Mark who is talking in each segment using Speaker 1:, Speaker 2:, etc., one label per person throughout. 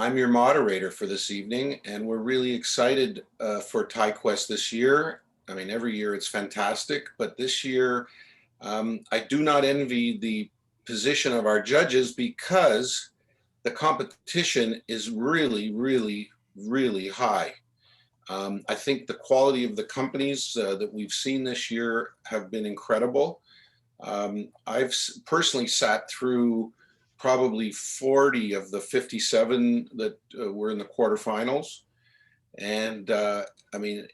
Speaker 1: I'm your moderator for this evening, and we're really excited for TiEQuest this year. I mean, every year it's fantastic, but this year I do not envy the position of our judges because the competition is really, really, really high. I think the quality of the companies that we've seen this year have been incredible. I've personally sat through probably 40 of the 57 that were in the quarterfinals. And I mean,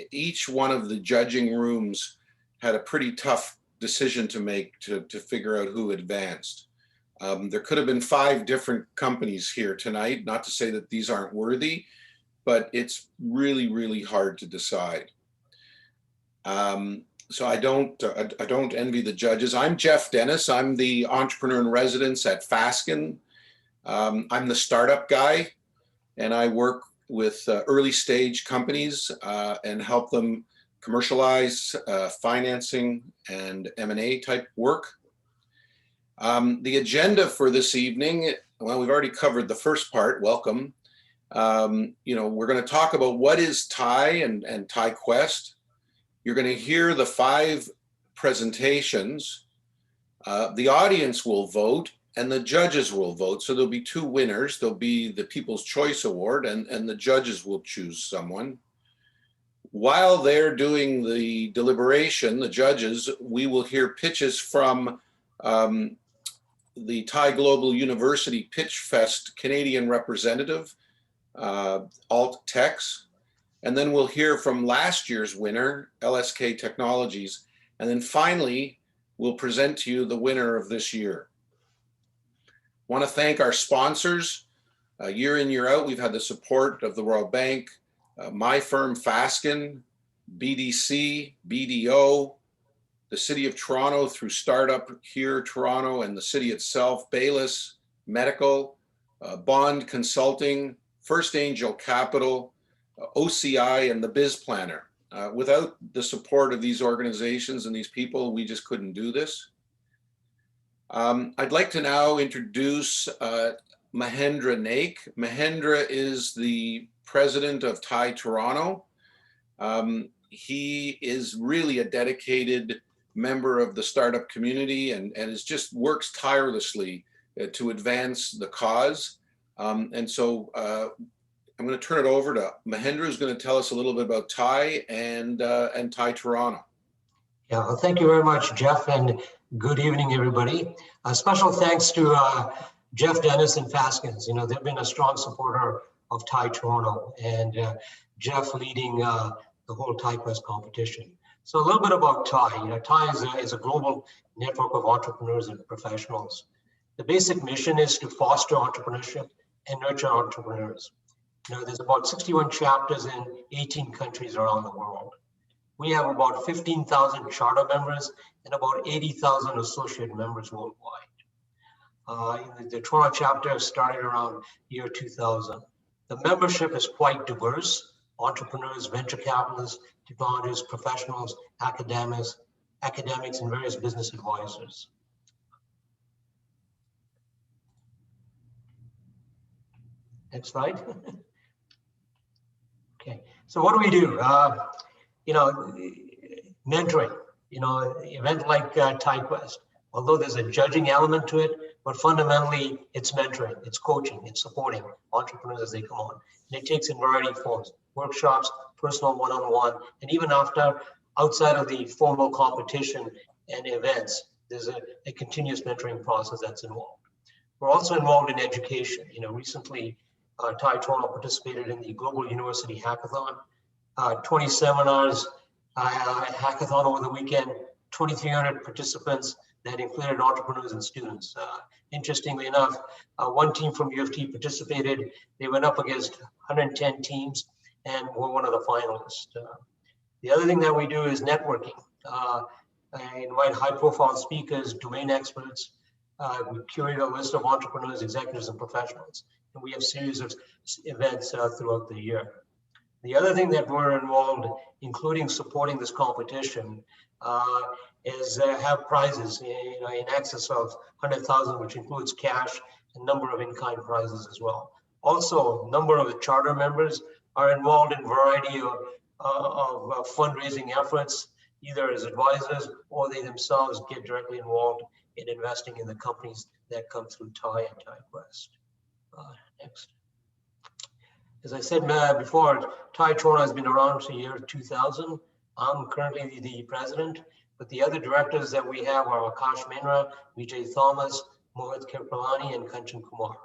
Speaker 1: each one of the judging rooms had a pretty tough decision to make to figure out who advanced. There could have been 5 different companies here tonight, not to say that these aren't worthy, but it's really, really hard to decide. So I don't envy the judges. I'm Jeff Dennis. I'm the entrepreneur in residence at Fasken. I'm the startup guy, and I work with early stage companies and help them commercialize financing and M&A type work. The agenda for this evening, well, we've already covered the first part. Welcome. We're going to talk about what is TI and TiEQuest. You're going to hear the 5 presentations. The audience will vote and the judges will vote. So there'll be 2 winners. There'll be the People's Choice Award and the judges will choose someone. While they're doing the deliberation, the judges, we will hear pitches from the TI Global University Pitch Fest Canadian representative, Alt Techs. And then we'll hear from last year's winner, LSK Technologies. And then finally, we'll present to you the winner of this year. I want to thank our sponsors. Year in, year out, we've had the support of the Royal Bank, my firm Fasken, BDC, BDO, the City of Toronto through Startup Here Toronto, and the city itself, Baylis Medical, Bond Consulting, First Angel Capital, OCI, and the Biz Planner. Without the support of these organizations and these people, we just couldn't do this. I'd like to now introduce Mahendra Naik. Mahendra is the president of TI Toronto. He is really a dedicated member of the startup community and is just works tirelessly to advance the cause. And so I'm going to turn it over to Mahendra, who's going to tell us a little bit about TI and TI Toronto.
Speaker 2: Yeah, well, thank you very much, Jeff, and good evening, everybody. A special thanks to Jeff Dennis and Faskens. They've been a strong supporter of TI Toronto, and Jeff leading the whole TiEQuest competition. So a little bit about TI. TI is a global network of entrepreneurs and professionals. The basic mission is to foster entrepreneurship and nurture entrepreneurs. There's about 61 chapters in 18 countries around the world. We have about 15,000 charter members and about 80,000 associate members worldwide. The Toronto chapter started around year 2000. The membership is quite diverse: entrepreneurs, venture capitalists, technologists, professionals, academics, and various business advisors. Next slide. Okay, so what do we do? Mentoring, event like TiEQuest, although there's a judging element to it, but fundamentally it's mentoring, it's coaching, it's supporting entrepreneurs as they come on. And it takes in a variety of forms: workshops, personal one-on-one, and even outside of the formal competition and events, there's a continuous mentoring process that's involved. We're also involved in education. Recently, TI Toronto participated in the Global University Hackathon, 20 seminars, hackathon over the weekend, 2,300 participants that included entrepreneurs and students. Interestingly enough, one team from U of T participated. They went up against 110 teams and were one of the finalists. The other thing that we do is networking. I invite high-profile speakers, domain experts. We curate a list of entrepreneurs, executives, and professionals. And we have a series of events throughout the year. The other thing that we're involved, including supporting this competition, is have prizes in excess of 100,000, which includes cash and number of in-kind prizes as well. Also, a number of the charter members are involved in a variety of fundraising efforts, either as advisors or they themselves get directly involved in investing in the companies that come through TI and TiEQuest. Next. As I said before, TI Toronto has been around since the year 2000. I'm currently the president, but the other directors that we have are Akash Mehra, Vijay Thomas, Mohit Kirpalani, and Kanchan Kumar.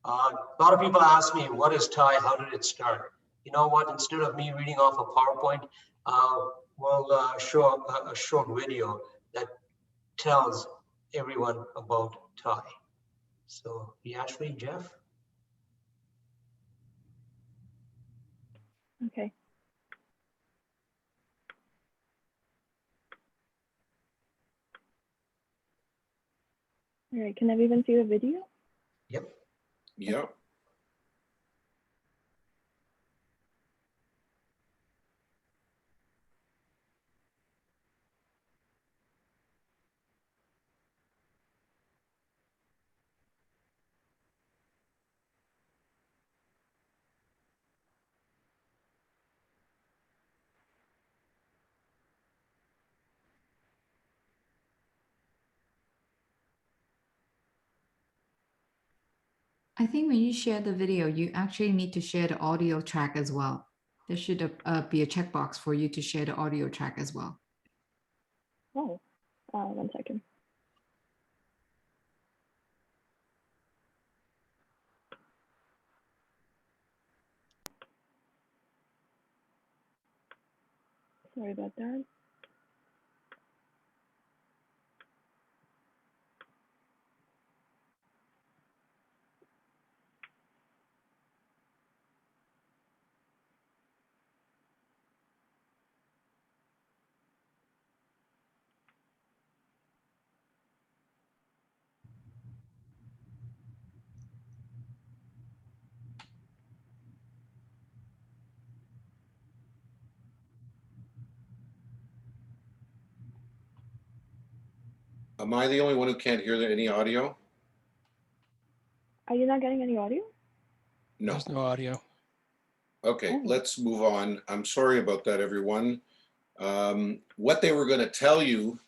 Speaker 2: A lot of people ask me, what is TI? How did it start? You know what? Instead of me reading off a PowerPoint, we'll show a short video that tells everyone about TI. So, Ashley, Jeff?
Speaker 3: Okay. All right, can everyone see the video?
Speaker 2: Yep.
Speaker 1: Yep.
Speaker 4: I think when you share the video, you actually need to share the audio track as well. There should be a checkbox for you to share the audio track as well.
Speaker 3: Oh, 1 second. Sorry about that.
Speaker 1: Am I the only one who can't hear any audio?
Speaker 3: Are you not getting any audio?
Speaker 1: No.
Speaker 5: There's no audio.
Speaker 1: Okay,
Speaker 3: Oh.
Speaker 1: let's move on. I'm sorry about that, everyone. What they were going to tell you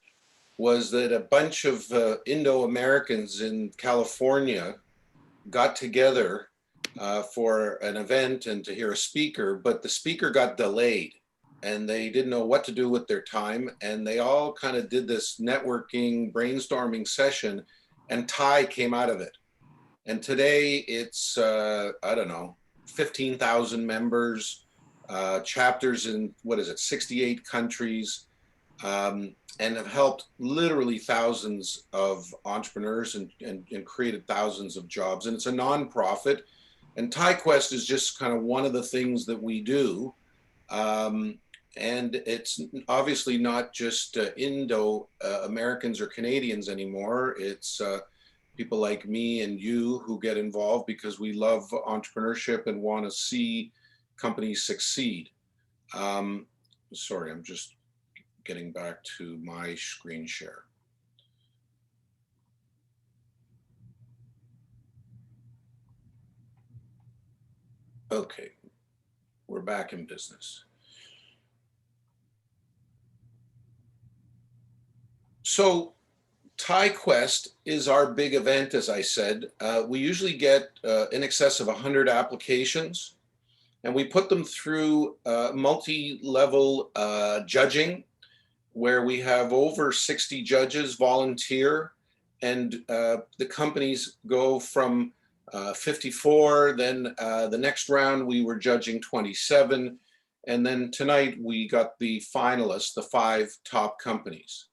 Speaker 1: was that a bunch of Indo-Americans in California got together for an event and to hear a speaker, but the speaker got delayed and they didn't know what to do with their time. And they all kind of did this networking, brainstorming session, and TI came out of it. And today it's, I don't know, 15,000 members, chapters in, 68 countries, and have helped literally thousands of entrepreneurs and created thousands of jobs. And it's a nonprofit. And TiEQuest is just kind of one of the things that we do. And it's obviously not just Indo-Americans or Canadians anymore. It's people like me and you who get involved because we love entrepreneurship and want to see companies succeed. Sorry, I'm just getting back to my screen share. Okay, we're back in business. So TiEQuest is our big event, as I said. We usually get in excess of 100 applications, and we put them through multi-level judging, where we have over 60 judges volunteer, and the companies go from 54, then the next round we were judging 27, and then tonight we got the finalists, the 5 top companies.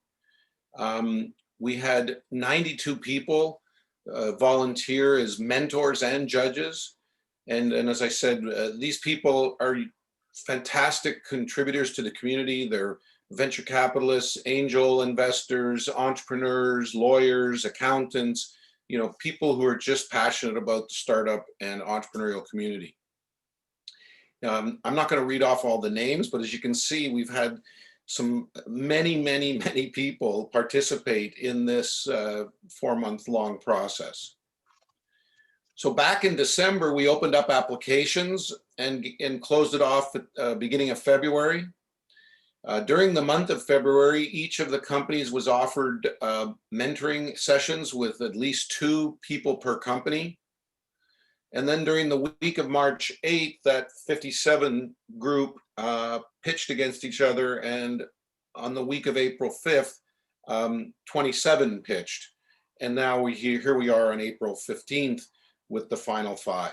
Speaker 1: We had 92 people volunteer as mentors and judges. And as I said, these people are fantastic contributors to the community. They're venture capitalists, angel investors, entrepreneurs, lawyers, accountants, you know, people who are just passionate about the startup and entrepreneurial community. I'm not going to read off all the names, but as you can see, we've had many people participate in this 4-month-long process. So back in December, we opened up applications and closed it off at beginning of February. During the month of February, each of the companies was offered mentoring sessions with at least 2 people per company. And then during the week of March 8th, that 57 group pitched against each other. And on the week of April 5th, 27 pitched. And now here we are on April 15th with the final 5.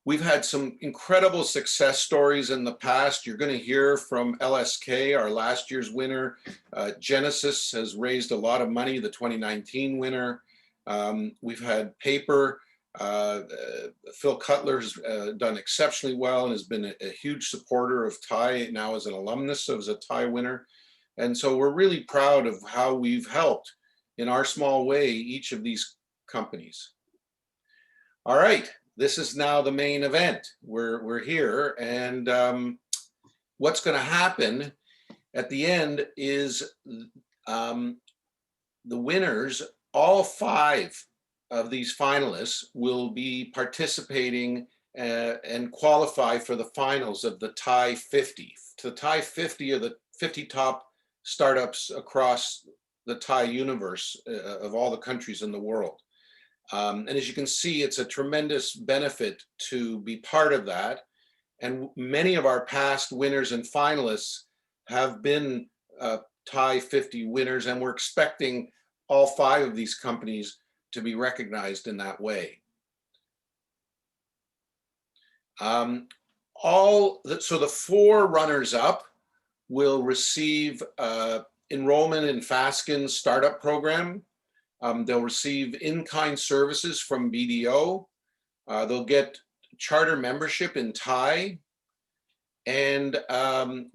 Speaker 1: We've had some incredible success stories in the past. You're going to hear from LSK, our last year's winner. Genesis has raised a lot of money, the 2019 winner. We've had Paper. Phil Cutler has done exceptionally well and has been a huge supporter of TiE, now as an alumnus, as a TiE winner. And so we're really proud of how we've helped in our small way each of these companies. All right, this is now the main event. We're here, and what's going to happen at the end is the winners, all 5 of these finalists, will be participating and qualify for the finals of the TiE 50. The TiE 50 are the 50 top startups across the TiE universe of all the countries in the world. And as you can see, it's a tremendous benefit to be part of that. And many of our past winners and finalists have been TiE 50 winners, and we're expecting all 5 of these companies to be recognized in that way. So the 4 runners-up will receive enrollment in Fasken's startup program. They'll receive in-kind services from BDO. They'll get charter membership in TiE. And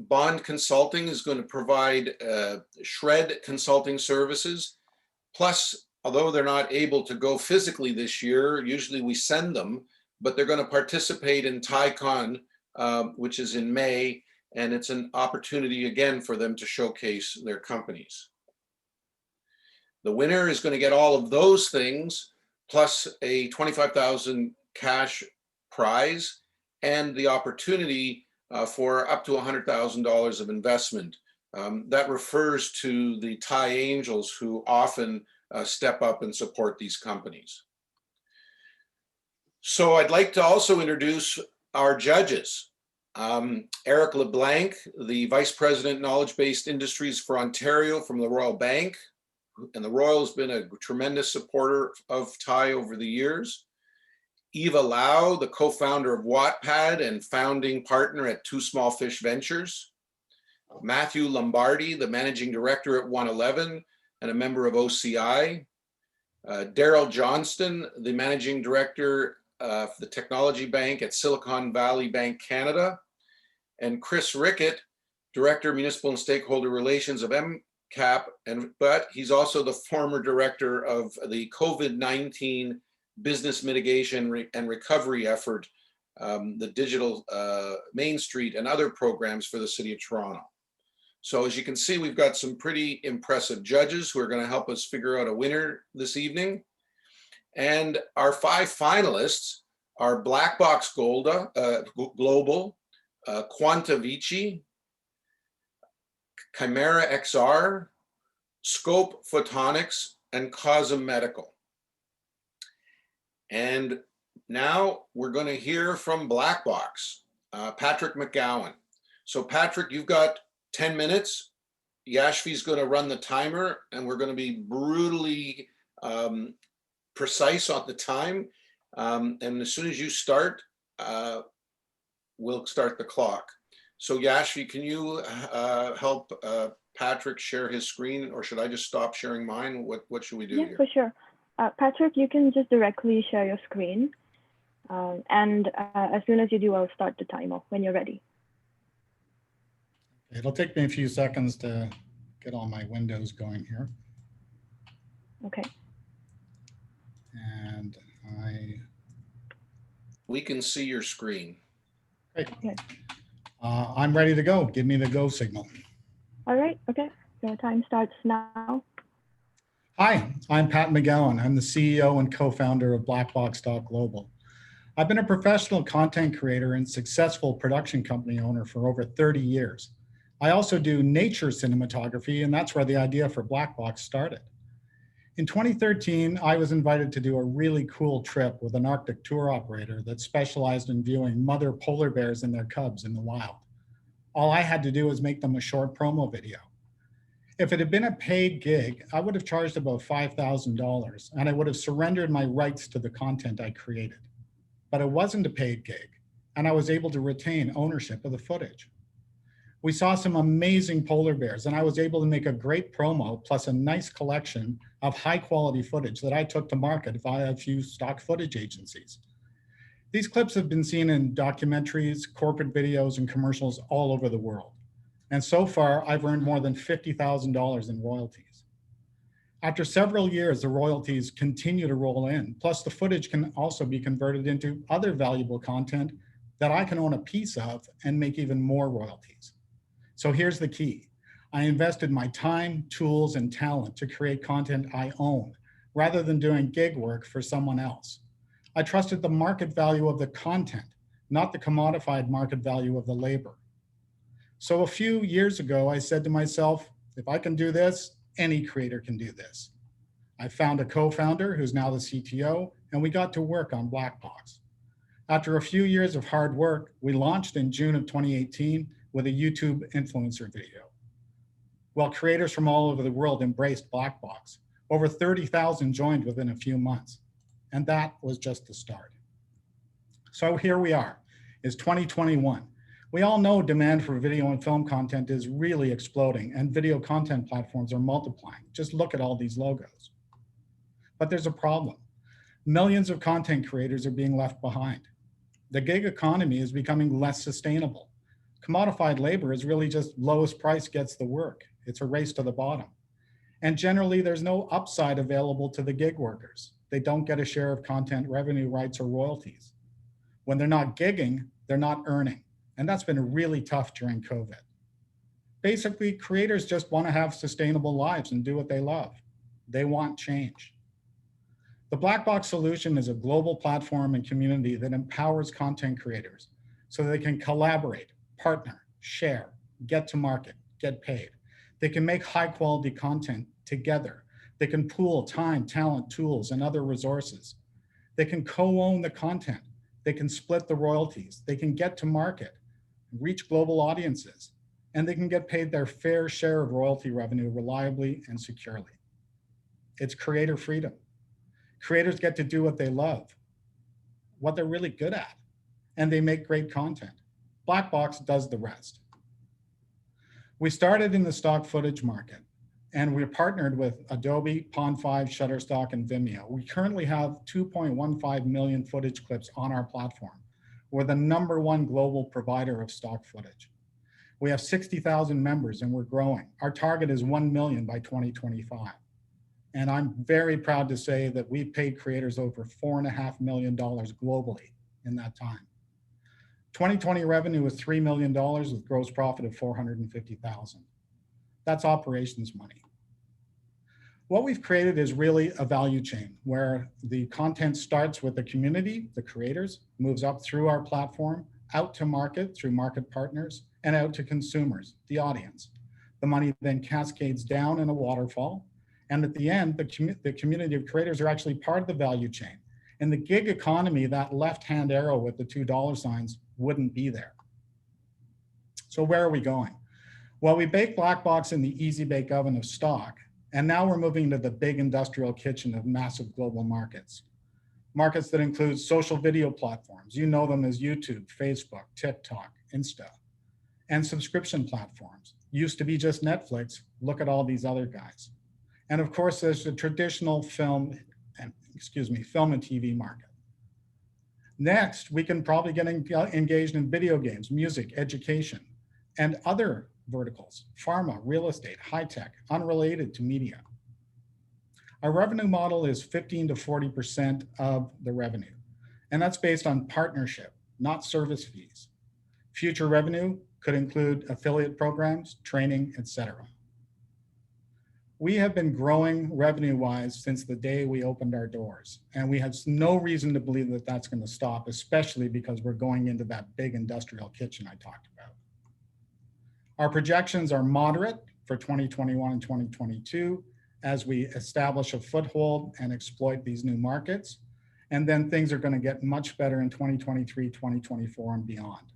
Speaker 1: Bond Consulting is going to provide shred consulting services. Plus, although they're not able to go physically this year, usually we send them, but they're going to participate in TiECon, which is in May. And it's an opportunity again for them to showcase their companies. The winner is going to get all of those things, plus a $25,000 cash prize and the opportunity for up to $100,000 of investment. That refers to the TiE Angels, who often step up and support these companies. So I'd like to also introduce our judges. Eric LeBlanc, the Vice President, Knowledge-Based Industries for Ontario from the Royal Bank. And the Royal has been a tremendous supporter of TiE over the years. Eva Lau, the co-founder of Wattpad and founding partner at Two Small Fish Ventures. Matthew Lombardi, the managing director at 111 and a member of OCI. Daryl Johnston, the managing director of the Technology Bank at Silicon Valley Bank Canada. And Chris Rickett, director of municipal and stakeholder relations of MCAP, but he's also the former director of the COVID-19 business mitigation and recovery effort, the digital Main Street and other programs for the City of Toronto. So as you can see, we've got some pretty impressive judges who are going to help us figure out a winner this evening. And our 5 finalists are Black Box Global, Quanta Vici, Chimera XR, Scope Photonics, and Cosm Medical. And now we're going to hear from Black Box, Patrick McGowan. So Patrick, you've got 10 minutes. Yashvi's going to run the timer, and we're going to be brutally precise on the time. And as soon as you start, we'll start the clock. So Yashvi, can you help Patrick share his screen, or should I just stop sharing mine? What should we do here?
Speaker 3: For sure. Patrick, you can just directly share your screen. And as soon as you do, I'll start the timer when you're ready.
Speaker 5: It'll take me a few seconds to get all my windows going here.
Speaker 3: Okay.
Speaker 5: And
Speaker 1: We can see your screen.
Speaker 5: great.
Speaker 3: Okay.
Speaker 5: I'm ready to go. Give me the go signal.
Speaker 3: All right. Okay. So time starts now.
Speaker 5: Hi, I'm Pat McGowan. I'm the CEO and co-founder of Blackbox.global. I've been a professional content creator and successful production company owner for over 30 years. I also do nature cinematography, and that's where the idea for Blackbox started. In 2013, I was invited to do a really cool trip with an Arctic tour operator that specialized in viewing mother polar bears and their cubs in the wild. All I had to do was make them a short promo video. If it had been a paid gig, I would have charged about $5,000 and I would have surrendered my rights to the content I created. But it wasn't a paid gig, and I was able to retain ownership of the footage. We saw some amazing polar bears, and I was able to make a great promo plus a nice collection of high quality footage that I took to market via a few stock footage agencies. These clips have been seen in documentaries, corporate videos, and commercials all over the world. And so far, I've earned more than $50,000 in royalties. After several years, the royalties continue to roll in, plus the footage can also be converted into other valuable content that I can own a piece of and make even more royalties. So here's the key. I invested my time, tools, and talent to create content I own, rather than doing gig work for someone else. I trusted the market value of the content, not the commodified market value of the labor. So a few years ago, I said to myself, if I can do this, any creator can do this. I found a co-founder who's now the CTO, and we got to work on Blackbox. After a few years of hard work, we launched in June of 2018 with a YouTube influencer video. While creators from all over the world embraced Blackbox, over 30,000 joined within a few months. And that was just the start. So here we are, it's 2021. We all know demand for video and film content is really exploding, and video content platforms are multiplying. Just look at all these logos. But there's a problem. Millions of content creators are being left behind. The gig economy is becoming less sustainable. Commodified labor is really just lowest price gets the work. It's a race to the bottom. And generally, there's no upside available to the gig workers. They don't get a share of content revenue rights or royalties. When they're not gigging, they're not earning. And that's been really tough during COVID. Basically, creators just want to have sustainable lives and do what they love. They want change. The Blackbox solution is a global platform and community that empowers content creators so they can collaborate, partner, share, get to market, get paid. They can make high quality content together. They can pool time, talent, tools, and other resources. They can co-own the content. They can split the royalties. They can get to market, reach global audiences, and they can get paid their fair share of royalty revenue reliably and securely. It's creator freedom. Creators get to do what they love, what they're really good at, and they make great content. Blackbox does the rest. We started in the stock footage market, and we're partnered with Adobe, Pond5, Shutterstock, and Vimeo. We currently have 2.15 million footage clips on our platform. We're the #1 global provider of stock footage. We have 60,000 members and we're growing. Our target is 1 million by 2025. And I'm very proud to say that we've paid creators over $4.5 million globally in that time. 2020 revenue was $3 million with gross profit of $450,000. That's operations money. What we've created is really a value chain where the content starts with the community, the creators, moves up through our platform, out to market through market partners, and out to consumers, the audience. The money then cascades down in a waterfall. And at the end, the community of creators are actually part of the value chain. In the gig economy, that left-hand arrow with the $2 signs wouldn't be there. So where are we going? Well, we bake Blackbox in the easy bake oven of stock, and now we're moving to the big industrial kitchen of massive global markets. Markets that include social video platforms. You know them as YouTube, Facebook, TikTok, Insta, and subscription platforms. Used to be just Netflix. Look at all these other guys. And of course, there's the traditional film and TV market. Next, we can probably get engaged in video games, music, education, and other verticals, pharma, real estate, high tech, unrelated to media. Our revenue model is 15 to 40% of the revenue, and that's based on partnership, not service fees. Future revenue could include affiliate programs, training, etc. We have been growing revenue-wise since the day we opened our doors, and we have no reason to believe that that's going to stop, especially because we're going into that big industrial kitchen I talked about. Our projections are moderate for 2021 and 2022 as we establish a foothold and exploit these new markets. And then things are going to get much better in 2023, 2024, and beyond.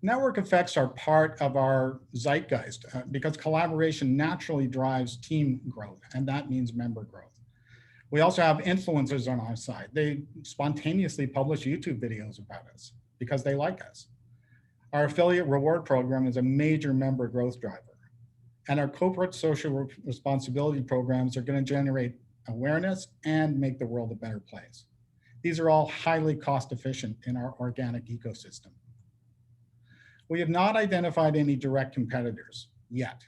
Speaker 5: Network effects are part of our zeitgeist because collaboration naturally drives team growth, and that means member growth. We also have influencers on our side. They spontaneously publish YouTube videos about us because they like us. Our affiliate reward program is a major member growth driver, and our corporate social responsibility programs are going to generate awareness and make the world a better place. These are all highly cost efficient in our organic ecosystem. We have not identified any direct competitors yet.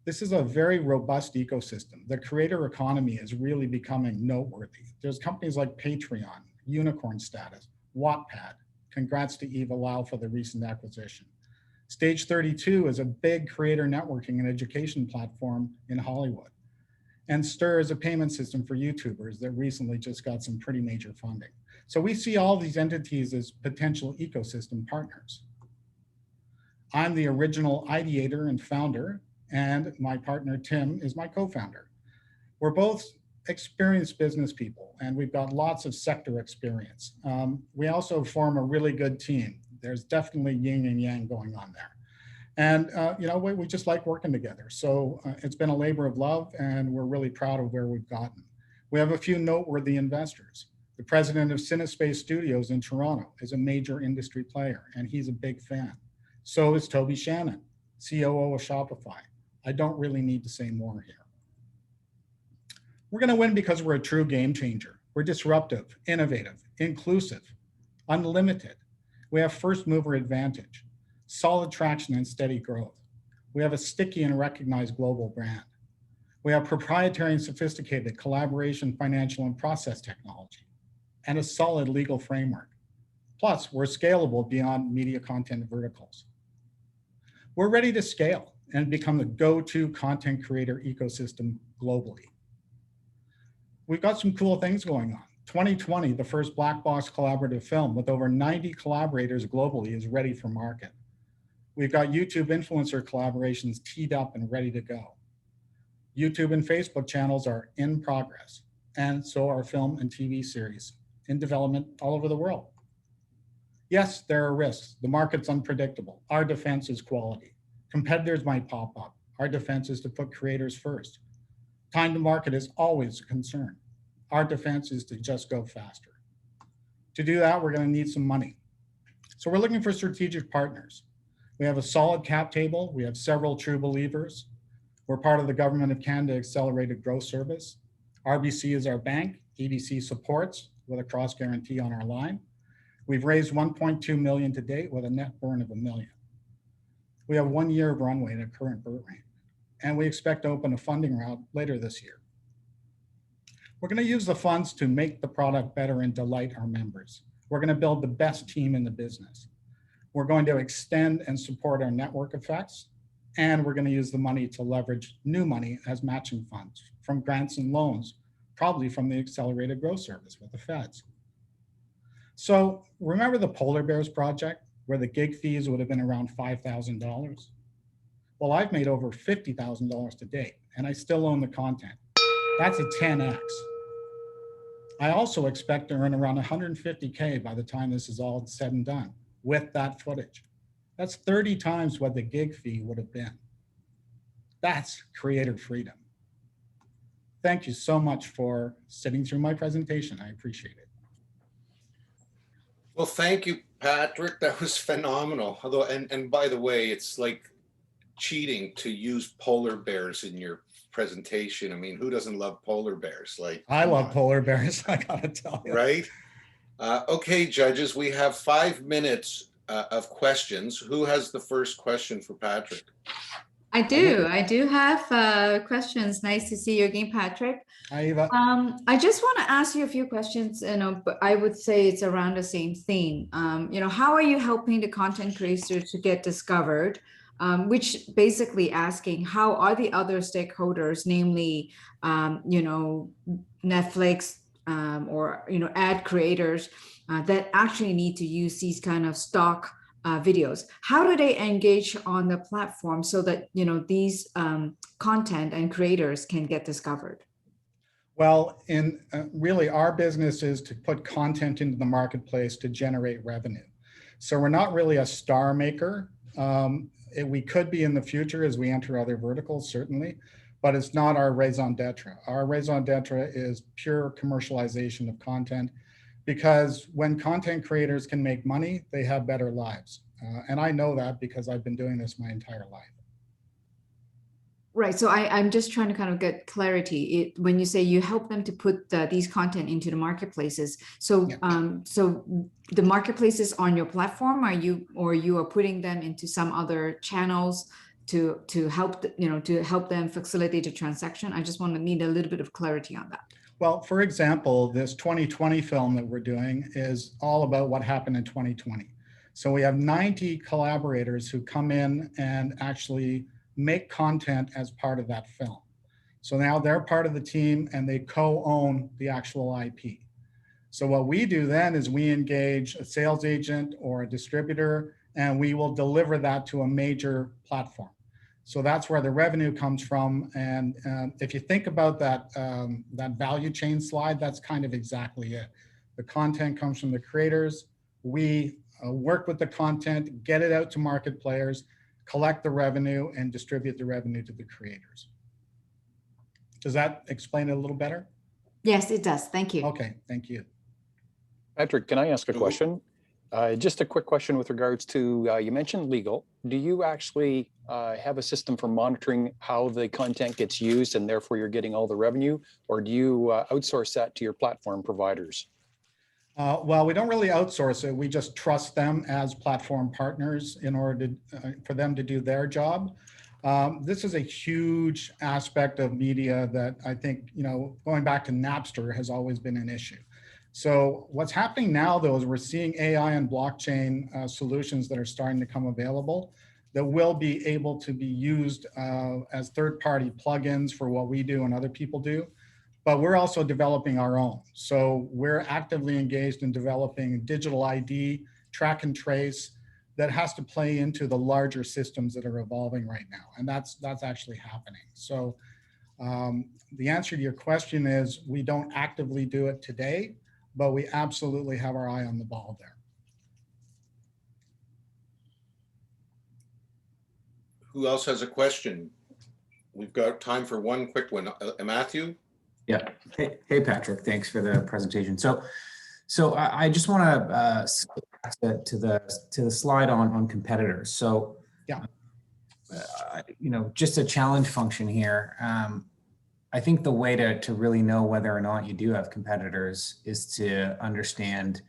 Speaker 5: This is a very robust ecosystem. The creator economy is really becoming noteworthy. There's companies like Patreon, Unicorn Status, Wattpad. Congrats to Eva Lau for the recent acquisition. Stage 32 is a big creator networking and education platform in Hollywood. And Stir is a payment system for YouTubers that recently just got some pretty major funding. So we see all these entities as potential ecosystem partners. I'm the original ideator and founder, and my partner Tim is my co-founder. We're both experienced business people, and we've got lots of sector experience. We also form a really good team. There's definitely yin and yang going on there. And we just like working together. So it's been a labor of love, and we're really proud of where we've gotten. We have a few noteworthy investors. The president of Cinespace Studios in Toronto is a major industry player, and he's a big fan. So is Toby Shannon, COO of Shopify. I don't really need to say more here. We're going to win because we're a true game changer. We're disruptive, innovative, inclusive, unlimited. We have first mover advantage, solid traction and steady growth. We have a sticky and recognized global brand. We have proprietary and sophisticated collaboration, financial, and process technology, and a solid legal framework. Plus, we're scalable beyond media content verticals. We're ready to scale and become the go-to content creator ecosystem globally. We've got some cool things going on. 2020, the first Black Box collaborative film with over 90 collaborators globally is ready for market. We've got YouTube influencer collaborations teed up and ready to go. YouTube and Facebook channels are in progress, and so are film and TV series in development all over the world. Yes, there are risks. The market's unpredictable. Our defense is quality. Competitors might pop up. Our defense is to put creators first. Time to market is always a concern. Our defense is to just go faster. To do that, we're going to need some money. So we're looking for strategic partners. We have a solid cap table. We have several true believers. We're part of the Government of Canada Accelerated Growth Service. RBC is our bank. EDC supports with a cross guarantee on our line. We've raised 1.2 million to date with a net burn of $1 million. We have 1 year of runway at a current burn rate, and we expect to open a funding round later this year. We're going to use the funds to make the product better and delight our members. We're going to build the best team in the business. We're going to extend and support our network effects, and we're going to use the money to leverage new money as matching funds from grants and loans, probably from the Accelerated Growth Service with the feds. So remember the Polar Bears project where the gig fees would have been around $5,000? Well, I've made over $50,000 to date, and I still own the content. That's a 10X. I also expect to earn around 150K by the time this is all said and done with that footage. That's 30 times what the gig fee would have been. That's creator freedom. Thank you so much for sitting through my presentation. I appreciate it.
Speaker 1: Well, thank you, Patrick. That was phenomenal. Although, and by the way, it's like cheating to use polar bears in your presentation. I mean, who doesn't love polar bears? Like,
Speaker 5: I love polar bears, I gotta tell you.
Speaker 1: Right? Okay, judges, we have 5 minutes of questions. Who has the first question for Patrick?
Speaker 4: I do have questions. Nice to see you again, Patrick.
Speaker 5: Hi, Eva.
Speaker 4: I just want to ask you a few questions, but I would say it's around the same theme. How are you helping the content creators to get discovered? which basically asking how are the other stakeholders, namely, Netflix or ad creators that actually need to use these kind of stock videos. How do they engage on the platform so that these content and creators can get discovered?
Speaker 5: Well, in really our business is to put content into the marketplace to generate revenue. So we're not really a star maker. We could be in the future as we enter other verticals, certainly, but it's not our raison d'etre. Our raison d'etre is pure commercialization of content, because when content creators can make money, they have better lives. And I know that because I've been doing this my entire life.
Speaker 4: Right. So I'm just trying to kind of get clarity. When you say you help them to put these content into the marketplaces, so so the marketplaces on your platform, or you are putting them into some other channels to help to help them facilitate the transaction? I just want to need a little bit of clarity on that.
Speaker 5: Well, for example, this 2020 film that we're doing is all about what happened in 2020. So we have 90 collaborators who come in and actually make content as part of that film. So now they're part of the team and they co-own the actual IP. So what we do then is we engage a sales agent or a distributor, and we will deliver that to a major platform. So that's where the revenue comes from. And if you think about that, that value chain slide, that's kind of exactly it. The content comes from the creators. We work with the content, get it out to market players, collect the revenue, and distribute the revenue to the creators. Does that explain it a little better?
Speaker 4: Yes, it does. Thank you.
Speaker 5: Okay, thank you.
Speaker 6: Patrick, can I ask a question? Just a quick question with regards to, you mentioned legal. Do you actually have a system for monitoring how the content gets used and therefore you're getting all the revenue, or do you outsource that to your platform providers?
Speaker 5: Well, we don't really outsource it. We just trust them as platform partners in order to, for them to do their job. This is a huge aspect of media that I think, going back to Napster has always been an issue. So what's happening now, though, is we're seeing AI and blockchain solutions that are starting to come available that will be able to be used as third-party plugins for what we do and other people do. But we're also developing our own. So we're actively engaged in developing digital ID, track and trace, that has to play into the larger systems that are evolving right now. And that's actually happening. So the answer to your question is we don't actively do it today, but we absolutely have our eye on the ball there.
Speaker 1: Who else has a question? We've got time for one quick one. Matthew?
Speaker 7: Yeah. Hey, Patrick. Thanks for the presentation. So I just want to the slide on competitors. So
Speaker 5: yeah,
Speaker 7: just a challenge function here. I think the way to really know whether or not you do have competitors is to understand,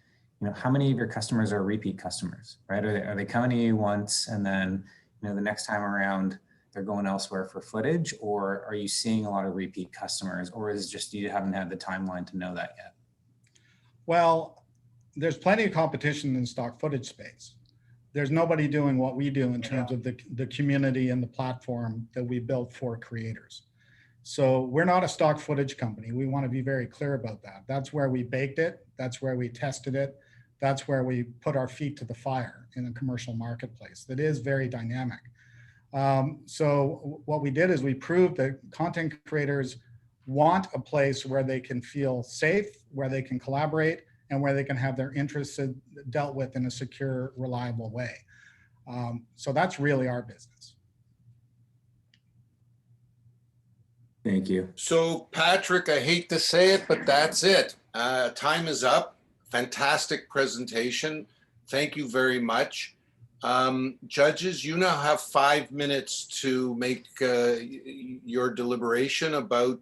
Speaker 7: how many of your customers are repeat customers, right? Are they coming to you once and then, the next time around they're going elsewhere for footage, or are you seeing a lot of repeat customers, or is it just you haven't had the timeline to know that yet?
Speaker 5: Well, there's plenty of competition in the stock footage space. There's nobody doing what we do in terms of the community and the platform that we built for creators. So we're not a stock footage company. We want to be very clear about that. That's where we baked it. That's where we tested it. That's where we put our feet to the fire in a commercial marketplace that is very dynamic. So what we did is we proved that content creators want a place where they can feel safe, where they can collaborate, and where they can have their interests dealt with in a secure, reliable way. So that's really our business.
Speaker 7: Thank you.
Speaker 1: So Patrick, I hate to say it, but that's it. Time is up. Fantastic presentation. Thank you very much. Judges, you now have 5 minutes to make your deliberation about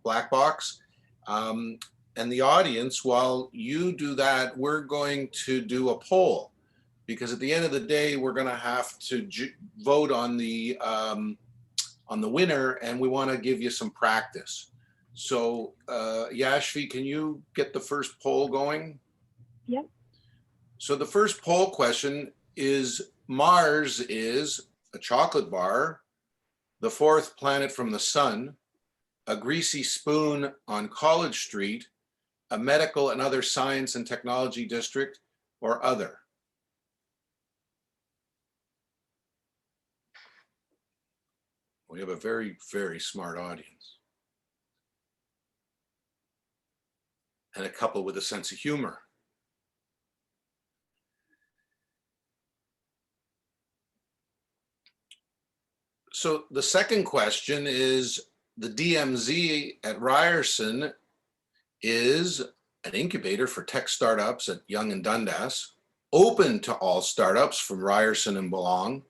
Speaker 1: Black Box. And the audience, while you do that, we're going to do a poll, because at the end of the day, we're going to have to vote on the winner, and we want to give you some practice. So Yashvi, can you get the first poll going?
Speaker 3: Yep.
Speaker 1: So the first poll question is, Mars is a chocolate bar, the fourth planet from the sun, a greasy spoon on College Street, a medical and other science and technology district, or other? We have a very, very smart audience. And a couple with a sense of humor. So the second question is, the DMZ at Ryerson is an incubator for tech startups at Yonge and Dundas, open to all startups from Ryerson and Belong,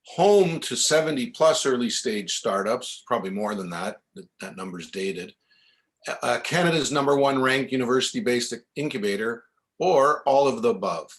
Speaker 1: home to 70 plus early stage startups, probably more than that, that number's dated, Canada's #1 ranked university-based incubator, or all of the above.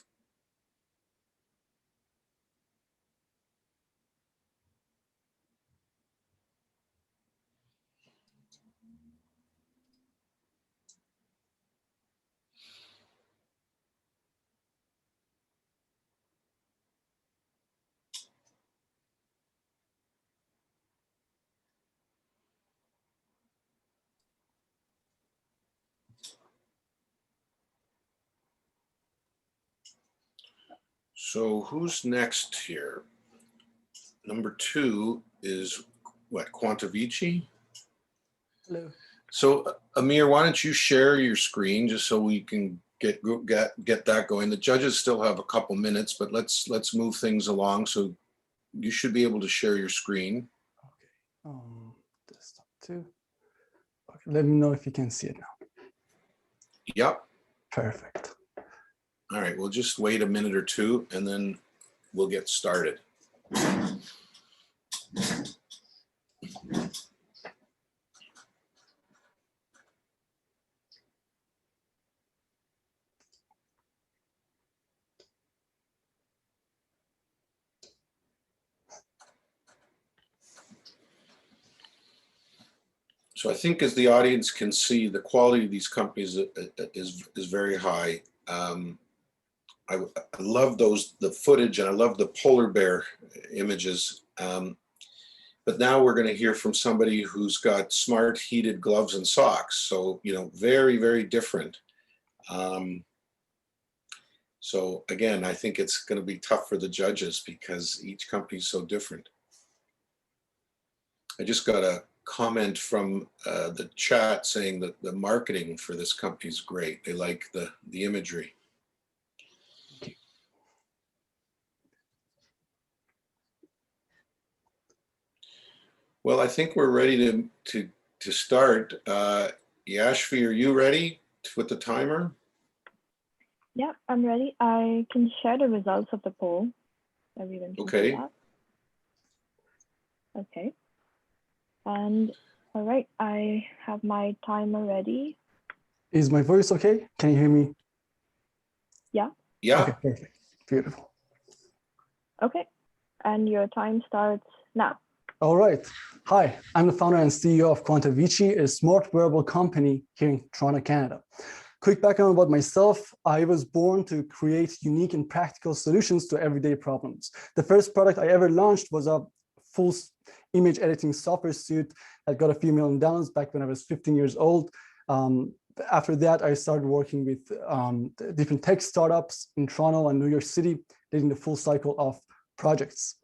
Speaker 1: So who's next here? Number 2 is what, Quantavici?
Speaker 8: Hello.
Speaker 1: So Amir, why don't you share your screen just so we can get that going. The judges still have a couple minutes, but let's move things along. So you should be able to share your screen.
Speaker 8: Okay. Desktop 2. Okay. Let me know if you can see it now.
Speaker 1: Yep.
Speaker 8: Perfect.
Speaker 1: All right, we'll just wait a minute or two and then we'll get started. So I think, as the audience can see, the quality of these companies is very high. I love the footage, and I love the polar bear images. But now we're going to hear from somebody who's got smart heated gloves and socks. So, you know, very, very different. So again, I think it's going to be tough for the judges because each company is so different. I just got a comment from the chat saying that the marketing for this company is great. They like the imagery. Well, I think we're ready to start. Yashvi, are you ready with the timer?
Speaker 3: Yeah, I'm ready. I can share the results of the poll. Everyone can see that. Okay. And all right, I have my timer ready.
Speaker 8: Is my voice okay? Can you hear me?
Speaker 3: Yeah.
Speaker 1: Yeah.
Speaker 8: Okay, perfect. Beautiful.
Speaker 3: Okay. And your time starts now.
Speaker 8: All right. Hi, I'm the founder and CEO of Quantavici, a smart wearable company here in Toronto, Canada. Quick background about myself. I was born to create unique and practical solutions to everyday problems. The first product I ever launched was a full image editing software suite that got a few million downloads back when I was 15 years old. After that, I started working with different tech startups in Toronto and New York City, leading the full cycle of projects.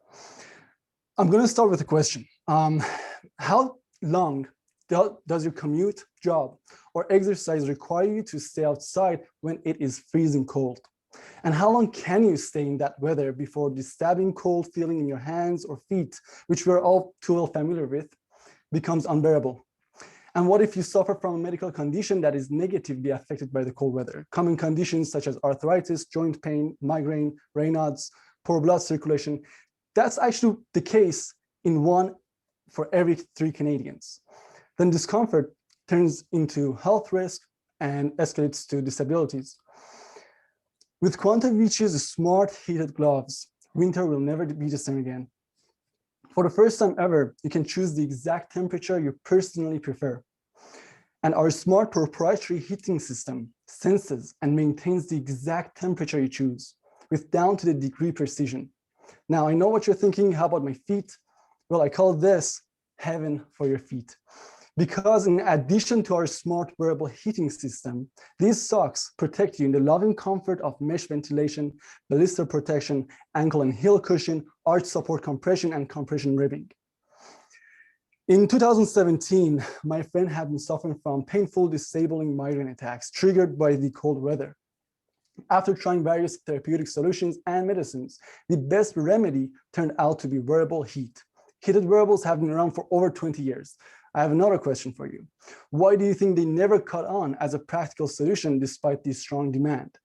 Speaker 8: I'm going to start with a question. How long does your commute, job, or exercise require you to stay outside when it is freezing cold? And how long can you stay in that weather before the stabbing cold feeling in your hands or feet, which we're all too well familiar with, becomes unbearable? And what if you suffer from a medical condition that is negatively affected by the cold weather? Common conditions such as arthritis, joint pain, migraine, Raynaud's, poor blood circulation. That's actually the case in 1 for every 3 Canadians. Then discomfort turns into health risk and escalates to disabilities. With Quantavici's smart heated gloves, winter will never be the same again. For the first time ever, you can choose the exact temperature you personally prefer. And our smart proprietary heating system senses and maintains the exact temperature you choose with down to the degree precision. Now, I know what you're thinking, how about my feet? Well, I call this heaven for your feet. Because in addition to our smart wearable heating system, these socks protect you in the loving comfort of mesh ventilation, blister protection, ankle and heel cushion, arch support compression, and compression ribbing. In 2017, my friend had been suffering from painful, disabling migraine attacks triggered by the cold weather. After trying various therapeutic solutions and medicines, the best remedy turned out to be wearable heat. Heated wearables have been around for over 20 years. I have another question for you. Why do you think they never caught on as a practical solution despite the strong demand?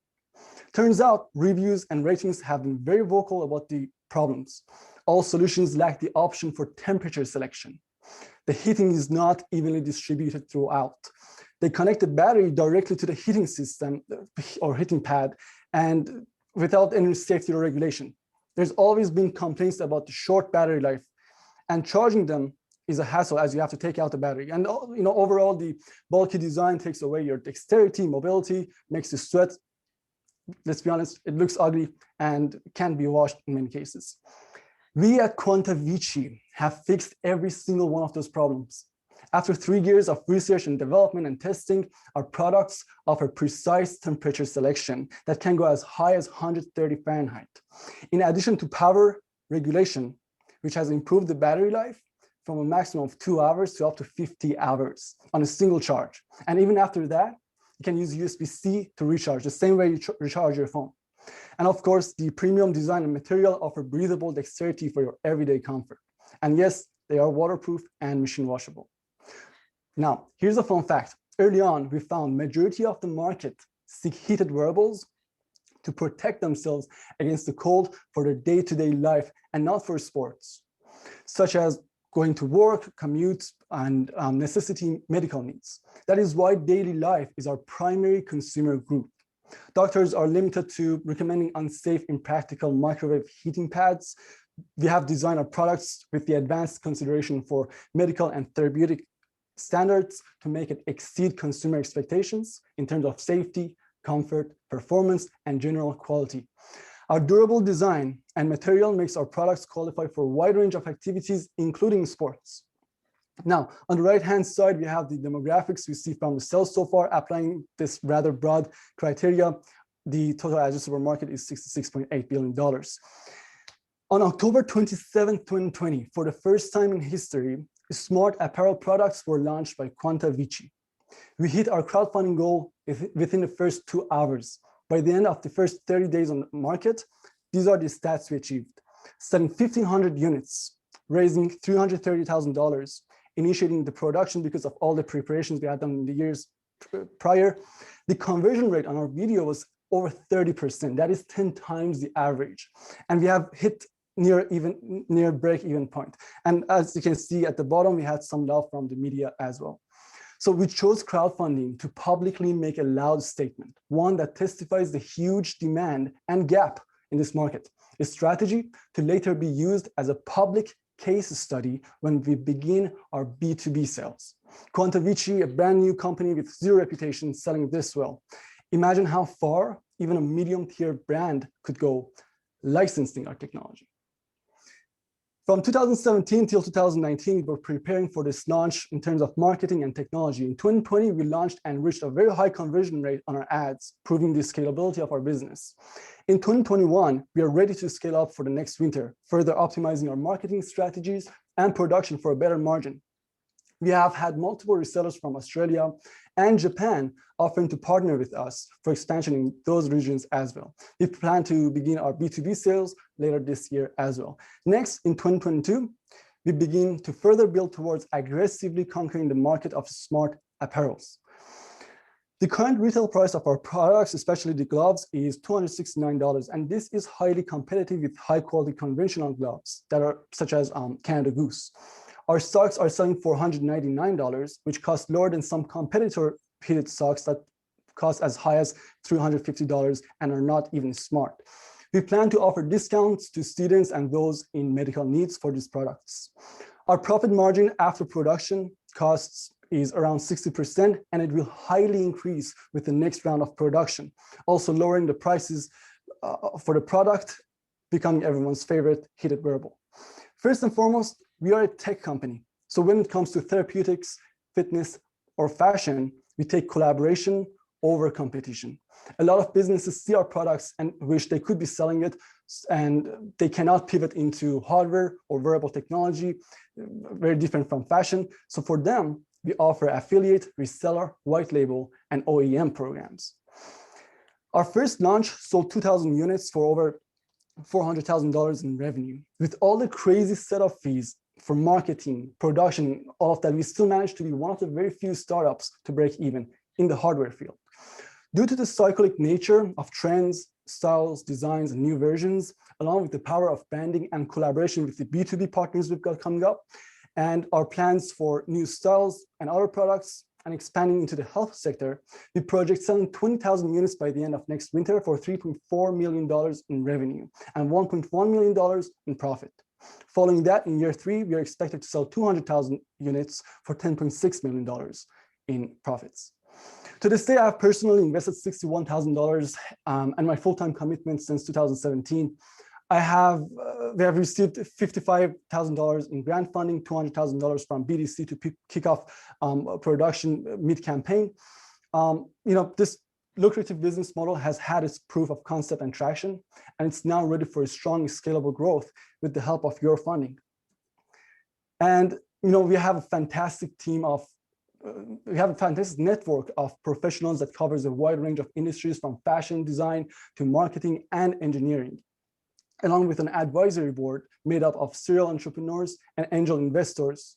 Speaker 8: Turns out reviews and ratings have been very vocal about the problems. All solutions lack the option for temperature selection. The heating is not evenly distributed throughout. They connect the battery directly to the heating system or heating pad and without any safety or regulation. There's always been complaints about the short battery life, and charging them is a hassle as you have to take out the battery. And overall, the bulky design takes away your dexterity, mobility, makes you sweat. Let's be honest, it looks ugly and can't be washed in many cases. We at QuantaVici have fixed every single one of those problems. After 3 years of research and development and testing, our products offer precise temperature selection that can go as high as 130 Fahrenheit. In addition to power regulation, which has improved the battery life from a maximum of 2 hours to up to 50 hours on a single charge. And even after that, you can use USB-C to recharge, the same way you recharge your phone. And of course, the premium design and material offer breathable dexterity for your everyday comfort. And yes, they are waterproof and machine washable. Now, here's a fun fact. Early on, we found majority of the market seek heated wearables to protect themselves against the cold for their day-to-day life and not for sports, such as going to work, commute, and necessity medical needs. That is why daily life is our primary consumer group. Doctors are limited to recommending unsafe, impractical microwave heating pads. We have designed our products with the advanced consideration for medical and therapeutic standards to make it exceed consumer expectations in terms of safety, comfort, performance, and general quality. Our durable design and material makes our products qualify for a wide range of activities, including sports. Now, on the right-hand side, we have the demographics we see from the sales so far. Applying this rather broad criteria, the total addressable market is $66.8 billion. On October 27, 2020, for the first time in history, smart apparel products were launched by QuantaVici. We hit our crowdfunding goal within the first 2 hours. By the end of the first 30 days on the market, these are the stats we achieved. Selling 1,500 units, raising $330,000, initiating the production because of all the preparations we had done in the years prior. The conversion rate on our video was over 30%. That is 10 times the average. And we have hit near break-even point. And as you can see at the bottom, we had some love from the media as well. So we chose crowdfunding to publicly make a loud statement, one that testifies the huge demand and gap in this market, a strategy to later be used as a public case study when we begin our B2B sales. QuantaVici, a brand new company with zero reputation, selling this well. Imagine how far even a medium-tier brand could go licensing our technology. From 2017 till 2019, we were preparing for this launch in terms of marketing and technology. In 2020, we launched and reached a very high conversion rate on our ads, proving the scalability of our business. In 2021, we are ready to scale up for the next winter, further optimizing our marketing strategies and production for a better margin. We have had multiple resellers from Australia and Japan offering to partner with us for expansion in those regions as well. We plan to begin our B2B sales later this year as well. Next, in 2022, we begin to further build towards aggressively conquering the market of smart apparels. The current retail price of our products, especially the gloves, is $269, and this is highly competitive with high quality conventional gloves that are such as Canada Goose. Our socks are selling for $199, which costs lower than some competitor heated socks that cost as high as $350 and are not even smart. We plan to offer discounts to students and those in medical needs for these products. Our profit margin after production costs is around 60%, and it will highly increase with the next round of production, also lowering the prices for the product becoming everyone's favorite heated wearable. First and foremost, we are a tech company. So when it comes to therapeutics, fitness, or fashion, we take collaboration over competition. A lot of businesses see our products and wish they could be selling it, and they cannot pivot into hardware or wearable technology, very different from fashion. So for them, we offer affiliate, reseller, white label, and OEM programs. Our first launch sold 2,000 units for over $400,000 in revenue. With all the crazy setup fees for marketing, production, all of that, we still managed to be one of the very few startups to break even in the hardware field. Due to the cyclic nature of trends, styles, designs, and new versions, along with the power of branding and collaboration with the B2B partners we've got coming up, and our plans for new styles and other products, and expanding into the health sector, we project selling 20,000 units by the end of next winter for $3.4 million in revenue and $1.1 million in profit. Following that, in year 3, we are expected to sell 200,000 units for $10.6 million in profits. To this day, I have personally invested $61,000 and my full-time commitment since 2017. We have received $55,000 in grant funding, $200,000 from BDC to kick off production mid-campaign. This lucrative business model has had its proof of concept and traction, and it's now ready for a strong, scalable growth with the help of your funding. And we have a fantastic team of we have a fantastic network of professionals that covers a wide range of industries, from fashion design to marketing and engineering, along with an advisory board made up of serial entrepreneurs and angel investors.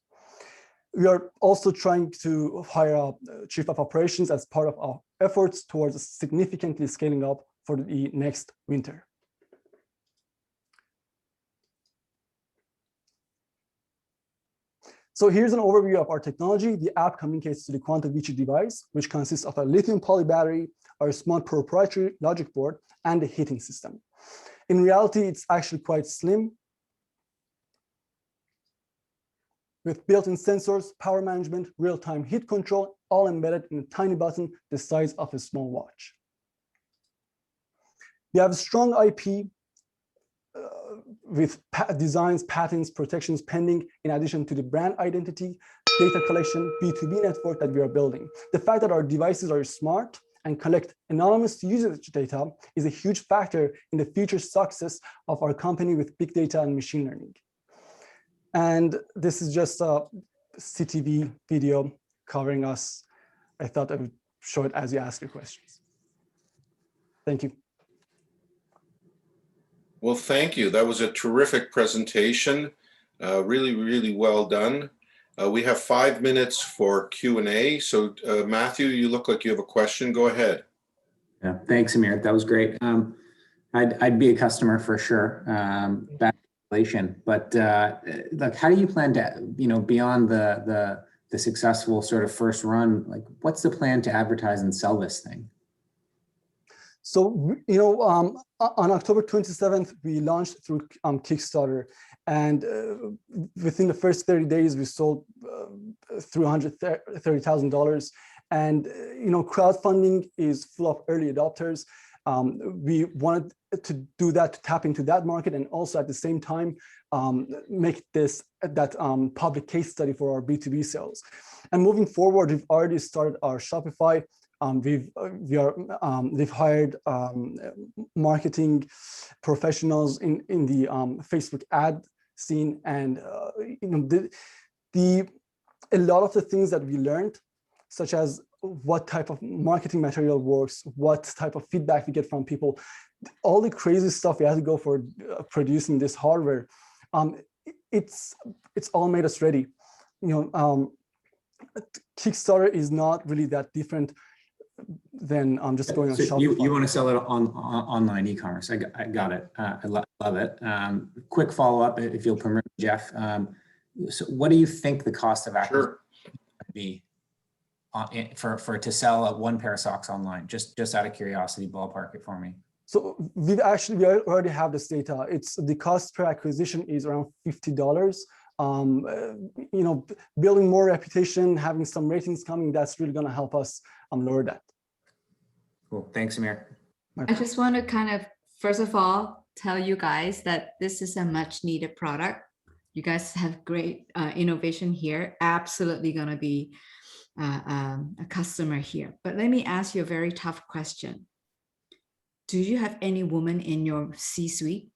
Speaker 8: We are also trying to hire a chief of operations as part of our efforts towards significantly scaling up for the next winter. So here's an overview of our technology. The app communicates to the QuantaVici device, which consists of a lithium poly battery, our smart proprietary logic board, and the heating system. In reality, it's actually quite slim, with built-in sensors, power management, real-time heat control, all embedded in a tiny button the size of a small watch. We have strong IP with designs, patents, protections pending, in addition to the brand identity, data collection, B2B network that we are building. The fact that our devices are smart and collect anonymous usage data is a huge factor in the future success of our company with big data and machine learning. And this is just a CTV video covering us. I thought I would show it as you ask your questions. Thank you.
Speaker 1: Well, thank you. That was a terrific presentation. Really, really well done. We have 5 minutes for Q&A. So Matthew, you look like you have a question. Go ahead.
Speaker 7: Yeah, thanks, Amir. That was great. I'd be a customer for sure. But like, how do you plan to, beyond the successful sort of first run, like, what's the plan to advertise and sell this thing?
Speaker 8: So, on October 27th, we launched through Kickstarter, and within the first 30 days, we sold $330,000. And, crowdfunding is full of early adopters. We wanted to do that, to tap into that market, and also at the same time, make that public case study for our B2B sales. And moving forward, we've already started our Shopify. We've hired marketing professionals in the Facebook ad scene, and a lot of the things that we learned, such as what type of marketing material works, what type of feedback we get from people, all the crazy stuff we had to go for producing this hardware, it's all made us ready. Kickstarter is not really that different than just going on Shopify.
Speaker 7: You want to sell it on online e-commerce. I got it. I love it. Quick follow-up, if you'll permit, Jeff. So what do you think the cost of acquisition would be to sell one pair of socks online? Just out of curiosity, ballpark it for me.
Speaker 8: So we already have this data. The cost per acquisition is around $50. Building more reputation, having some ratings coming, that's really going to help us lower that.
Speaker 7: Cool. Thanks, Amir.
Speaker 4: I just want to kind of, first of all, tell you guys that this is a much needed product. You guys have great innovation here. Absolutely going to be a customer here. But let me ask you a very tough question. Do you have any woman in your C-suite?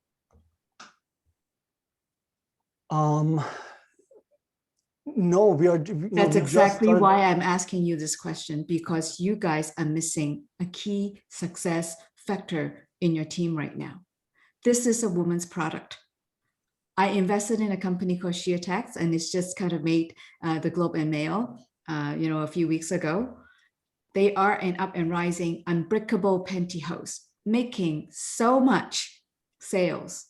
Speaker 8: No, we are.
Speaker 4: That's exactly why I'm asking you this question, because you guys are missing a key success factor in your team right now. This is a woman's product. I invested in a company called SheerTex, and it's just kind of made the Globe and Mail, a few weeks ago. They are an up and rising unbreakable pantyhose, making so much sales.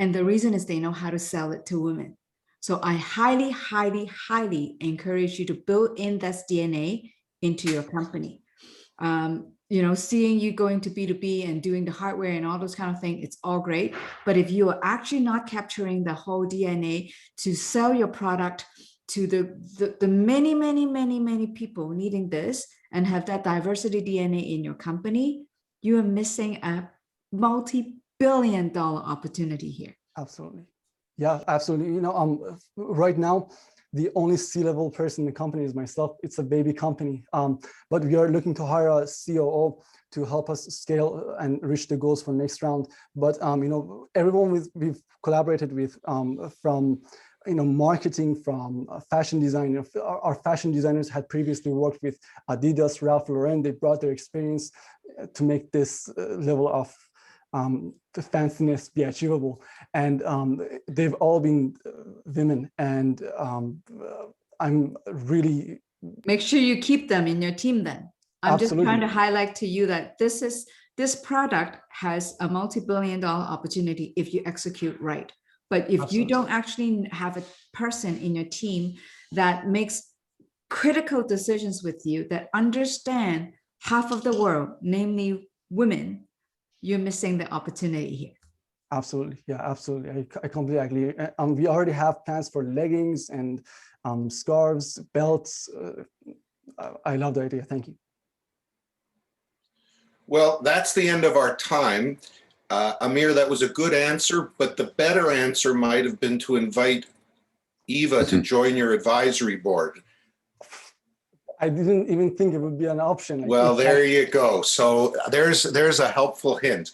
Speaker 4: And the reason is they know how to sell it to women. So I highly, highly, highly encourage you to build in that DNA into your company. Seeing you going to B2B and doing the hardware and all those kind of things, it's all great. But if you are actually not capturing the whole DNA to sell your product to the many, many, many, many people needing this and have that diversity DNA in your company, you are missing a multi-billion-dollar opportunity here.
Speaker 8: Absolutely. Yeah, absolutely. Right now, the only C-level person in the company is myself. It's a baby company, but we are looking to hire a COO to help us scale and reach the goals for next round. But everyone we've collaborated with, from marketing, from fashion design. Our fashion designers had previously worked with Adidas, Ralph Lauren. They brought their experience to make this level of the fanciness be achievable, and they've all been women, and I'm really
Speaker 4: make sure you keep them in your team. Then I'm
Speaker 8: Absolutely.
Speaker 4: just trying to highlight to you that this product has a multi-billion-dollar opportunity if you execute right. But if
Speaker 8: Absolutely.
Speaker 4: you don't actually have a person in your team that makes critical decisions with you, that understand half of the world, namely women, you're missing the opportunity here.
Speaker 8: Absolutely. Yeah, absolutely. I completely agree. We already have plans for leggings and scarves, belts. I love the idea. Thank you.
Speaker 1: Well, that's the end of our time. Amir, that was a good answer, but the better answer might have been to invite Eva to join your advisory board.
Speaker 8: I didn't even think it would be an option.
Speaker 1: Well, there you go. So there's a helpful hint.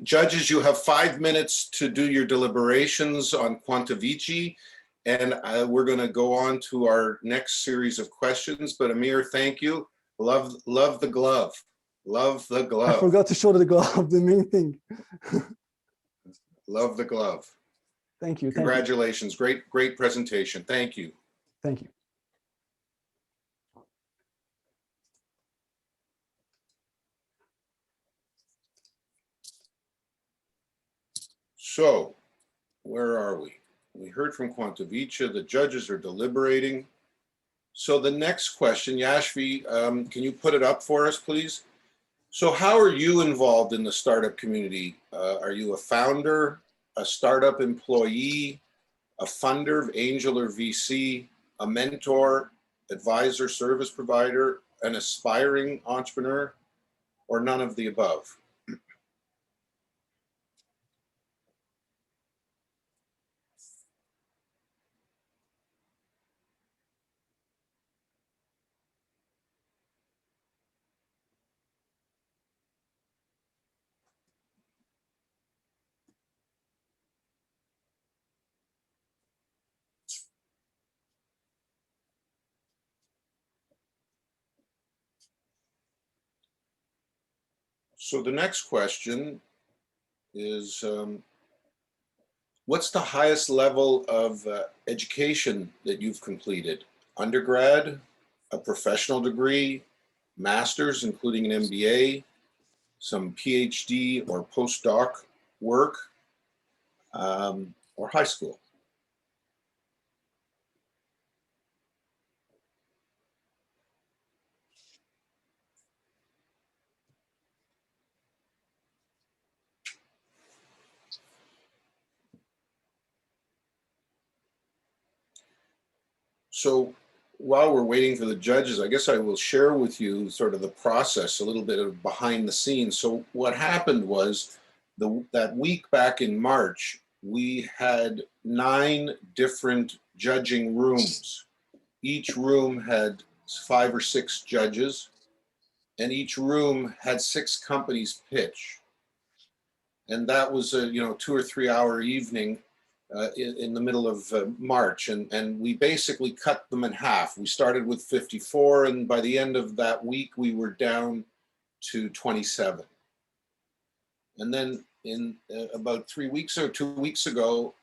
Speaker 1: Judges, you have 5 minutes to do your deliberations on Quantavici, and we're going to go on to our next series of questions. But Amir, thank you. Love the glove. Love the glove.
Speaker 8: I forgot to show the glove, the main thing.
Speaker 1: Love the glove.
Speaker 8: Thank you.
Speaker 1: Congratulations.
Speaker 8: Thank you.
Speaker 1: Great presentation. Thank you.
Speaker 8: Thank you.
Speaker 1: So, where are we? We heard from Quantavici. The judges are deliberating. So the next question, Yashvi, can you put it up for us, please? So how are you involved in the startup community? Are you a founder, a startup employee, a funder, angel or VC, a mentor, advisor, service provider, an aspiring entrepreneur, or none of the above? So the next question is, what's the highest level of education that you've completed? Undergrad, a professional degree, master's, including an MBA, some PhD or postdoc work, or high school? So while we're waiting for the judges, I guess I will share with you sort of the process, a little bit of behind the scenes. So what happened was that week back in March, we had 9 different judging rooms. Each room had 5 or 6 judges, and each room had 6 companies pitch. And that was a 2 or 3 hour evening in the middle of March, and we basically cut them in half. We started with 54, and by the end of that week, we were down to 27. And then in about 3 weeks or 2 weeks ago,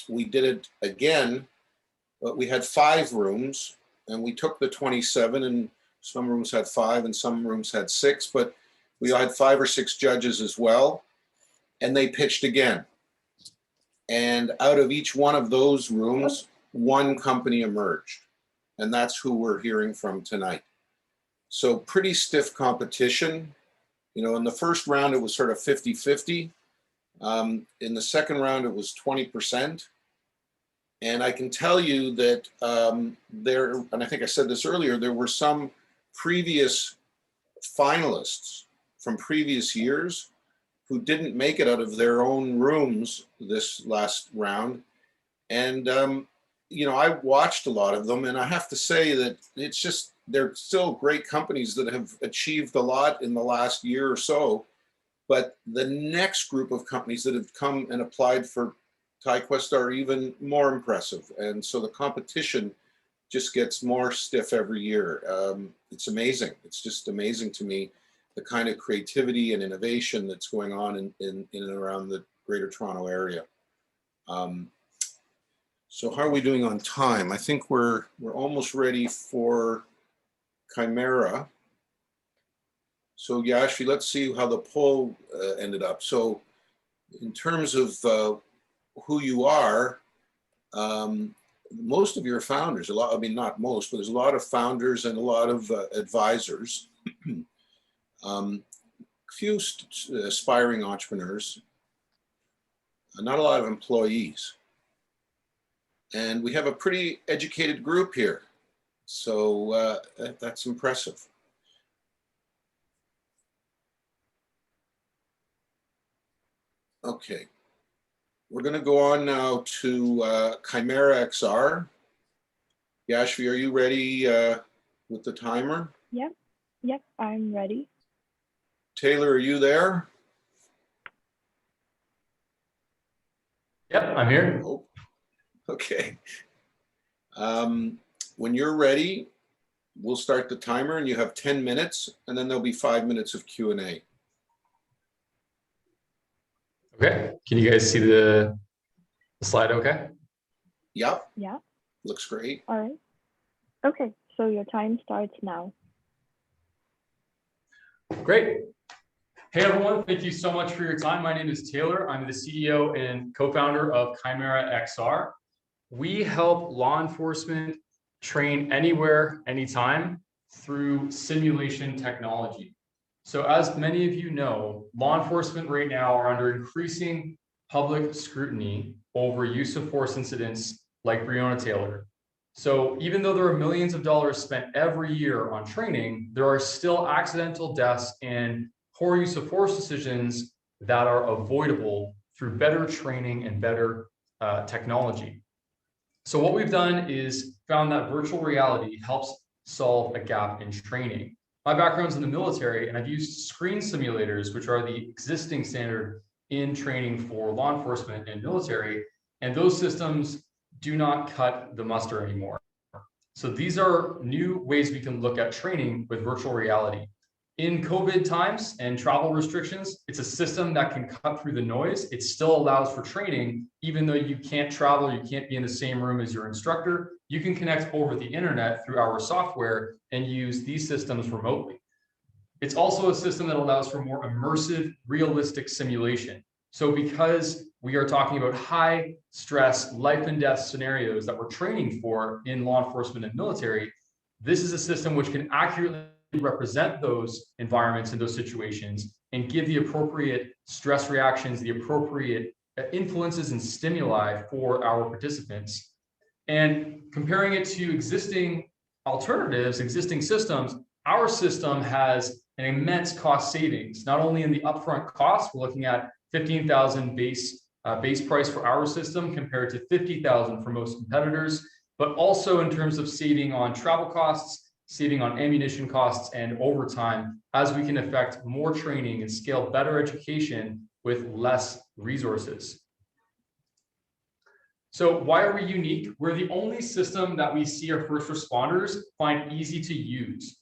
Speaker 1: we did it again, but we had 5 rooms, and we took the 27, and some rooms had 5 and some rooms had 6, but we had 5 or 6 judges as well, and they pitched again. And out of each one of those rooms, 1 company emerged, and that's who we're hearing from tonight. So pretty stiff competition. In the first round, it was sort of 50-50. In the second round, it was 20%. And I can tell you that and I think I said this earlier, there were some previous finalists from previous years who didn't make it out of their own rooms this last round. And, I watched a lot of them, and I have to say that they're still great companies that have achieved a lot in the last year or so. But the next group of companies that have come and applied for TiEQuest are even more impressive. And so the competition just gets more stiff every year. It's amazing. It's just amazing to me, the kind of creativity and innovation that's going on in and around the Greater Toronto area. So how are we doing on time? I think we're almost ready for Chimera. So Yashi, let's see how the poll ended up. So in terms of who you are, most of your founders, not most, but there's a lot of founders and a lot of advisors. Few aspiring entrepreneurs, not a lot of employees. And we have a pretty educated group here. So that's impressive. Okay, we're going to go on now to Chimera XR. Yashvi, are you ready with the timer?
Speaker 3: Yep, I'm ready.
Speaker 1: Taylor, are you there?
Speaker 9: Yep, I'm here.
Speaker 1: Oh, okay. When you're ready, we'll start the timer, and you have 10 minutes, and then there'll be 5 minutes of Q&A.
Speaker 9: Okay, can you guys see the slide okay?
Speaker 1: Yep.
Speaker 3: Yeah.
Speaker 1: Looks great.
Speaker 3: All right. Okay, so your time starts now.
Speaker 9: Great. Hey everyone, thank you so much for your time. My name is Taylor. I'm the CEO and co-founder of Chimera XR. We help law enforcement train anywhere, anytime through simulation technology. So as many of you know, law enforcement right now are under increasing public scrutiny over use of force incidents like Breonna Taylor. So even though there are millions of dollars spent every year on training, there are still accidental deaths and poor use of force decisions that are avoidable through better training and better technology. So what we've done is found that virtual reality helps solve a gap in training. My background's in the military, and I've used screen simulators, which are the existing standard in training for law enforcement and military, and those systems do not cut the muster anymore. So these are new ways we can look at training with virtual reality. In COVID times and travel restrictions, it's a system that can cut through the noise. It still allows for training, even though you can't travel, you can't be in the same room as your instructor. You can connect over the internet through our software and use these systems remotely. It's also a system that allows for more immersive, realistic simulation. So because we are talking about high stress, life and death scenarios that we're training for in law enforcement and military, this is a system which can accurately represent those environments and those situations and give the appropriate stress reactions, the appropriate influences and stimuli for our participants. And comparing it to existing alternatives, existing systems, our system has an immense cost savings, not only in the upfront cost, we're looking at 15,000 base price for our system compared to 50,000 for most competitors, but also in terms of saving on travel costs, saving on ammunition costs and overtime, as we can effect more training and scale better education with less resources. So why are we unique? We're the only system that we see our first responders find easy to use,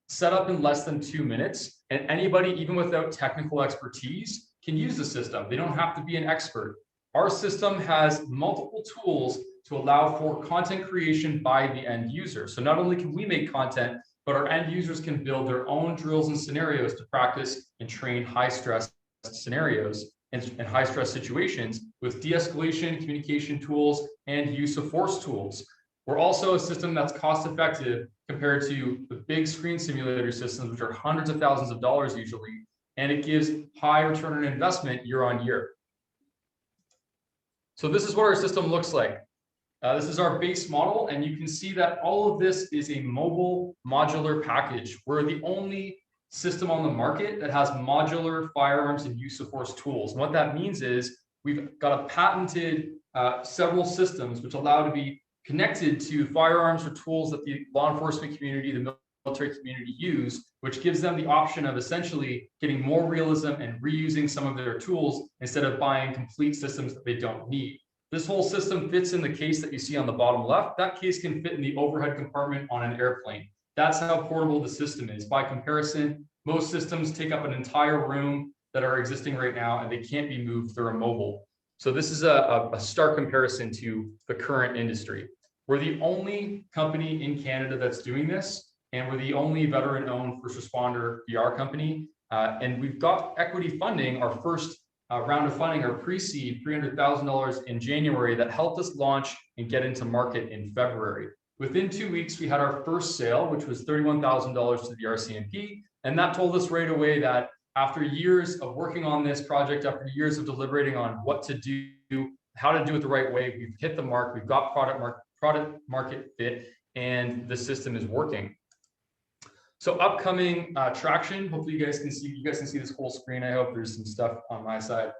Speaker 9: set up in less than 2 minutes, and anybody, even without technical expertise, can use the system. They don't have to be an expert. Our system has multiple tools to allow for content creation by the end user. So not only can we make content, but our end users can build their own drills and scenarios to practice and train high stress scenarios and high stress situations with de-escalation, communication tools, and use of force tools. We're also a system that's cost effective compared to the big screen simulator systems, which are hundreds of thousands of dollars usually, and it gives high return on investment year on year. So this is what our system looks like. This is our base model, and you can see that all of this is a mobile modular package. We're the only system on the market that has modular firearms and use of force tools. And what that means is we've got a patented several systems which allow to be connected to firearms or tools that the law enforcement community, the military community use, which gives them the option of essentially getting more realism and reusing some of their tools instead of buying complete systems that they don't need. This whole system fits in the case that you see on the bottom left. That case can fit in the overhead compartment on an airplane. That's how portable the system is. By comparison, most systems take up an entire room that are existing right now and they can't be moved, they're immobile. So this is a stark comparison to the current industry. We're the only company in Canada that's doing this, and we're the only veteran-owned first responder VR company. And we've got equity funding, our first round of funding, our pre-seed, $300,000 in January that helped us launch and get into market in February. Within 2 weeks, we had our first sale, which was $31,000 to the RCMP. And that told us right away that after years of working on this project, after years of deliberating on what to do, how to do it the right way, we've hit the mark, we've got product market fit, and the system is working. So upcoming traction, hopefully you guys can see this whole screen. I hope there's some stuff on my side.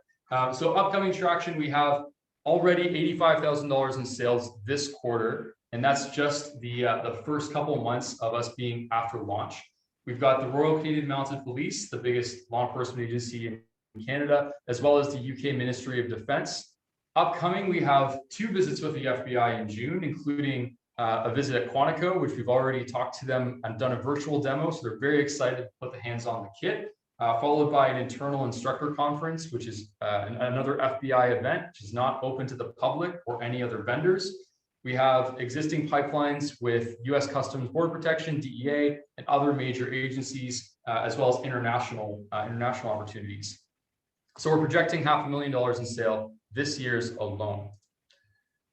Speaker 9: So upcoming traction, we have already $85,000 in sales this quarter. And that's just the first couple of months of us being after launch. We've got the Royal Canadian Mounted Police, the biggest law enforcement agency in Canada, as well as the UK Ministry of Defence. Upcoming, we have 2 visits with the FBI in June, including a visit at Quantico, which we've already talked to them and done a virtual demo. So they're very excited to put the hands on the kit, followed by an internal instructor conference, which is another FBI event, which is not open to the public or any other vendors. We have existing pipelines with US Customs Border Protection, DEA, and other major agencies, as well as international opportunities. So we're projecting $500,000 in sale this year's alone.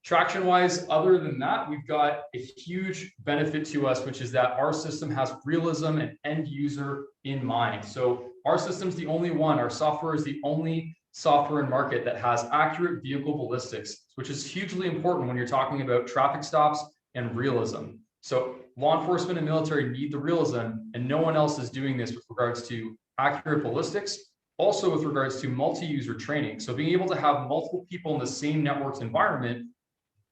Speaker 9: Traction-wise, other than that, we've got a huge benefit to us, which is that our system has realism and end user in mind. So our system's the only one, our software is the only software in market that has accurate vehicle ballistics, which is hugely important when you're talking about traffic stops and realism. So law enforcement and military need the realism, and no one else is doing this with regards to accurate ballistics, also with regards to multi-user training. So being able to have multiple people in the same networks environment.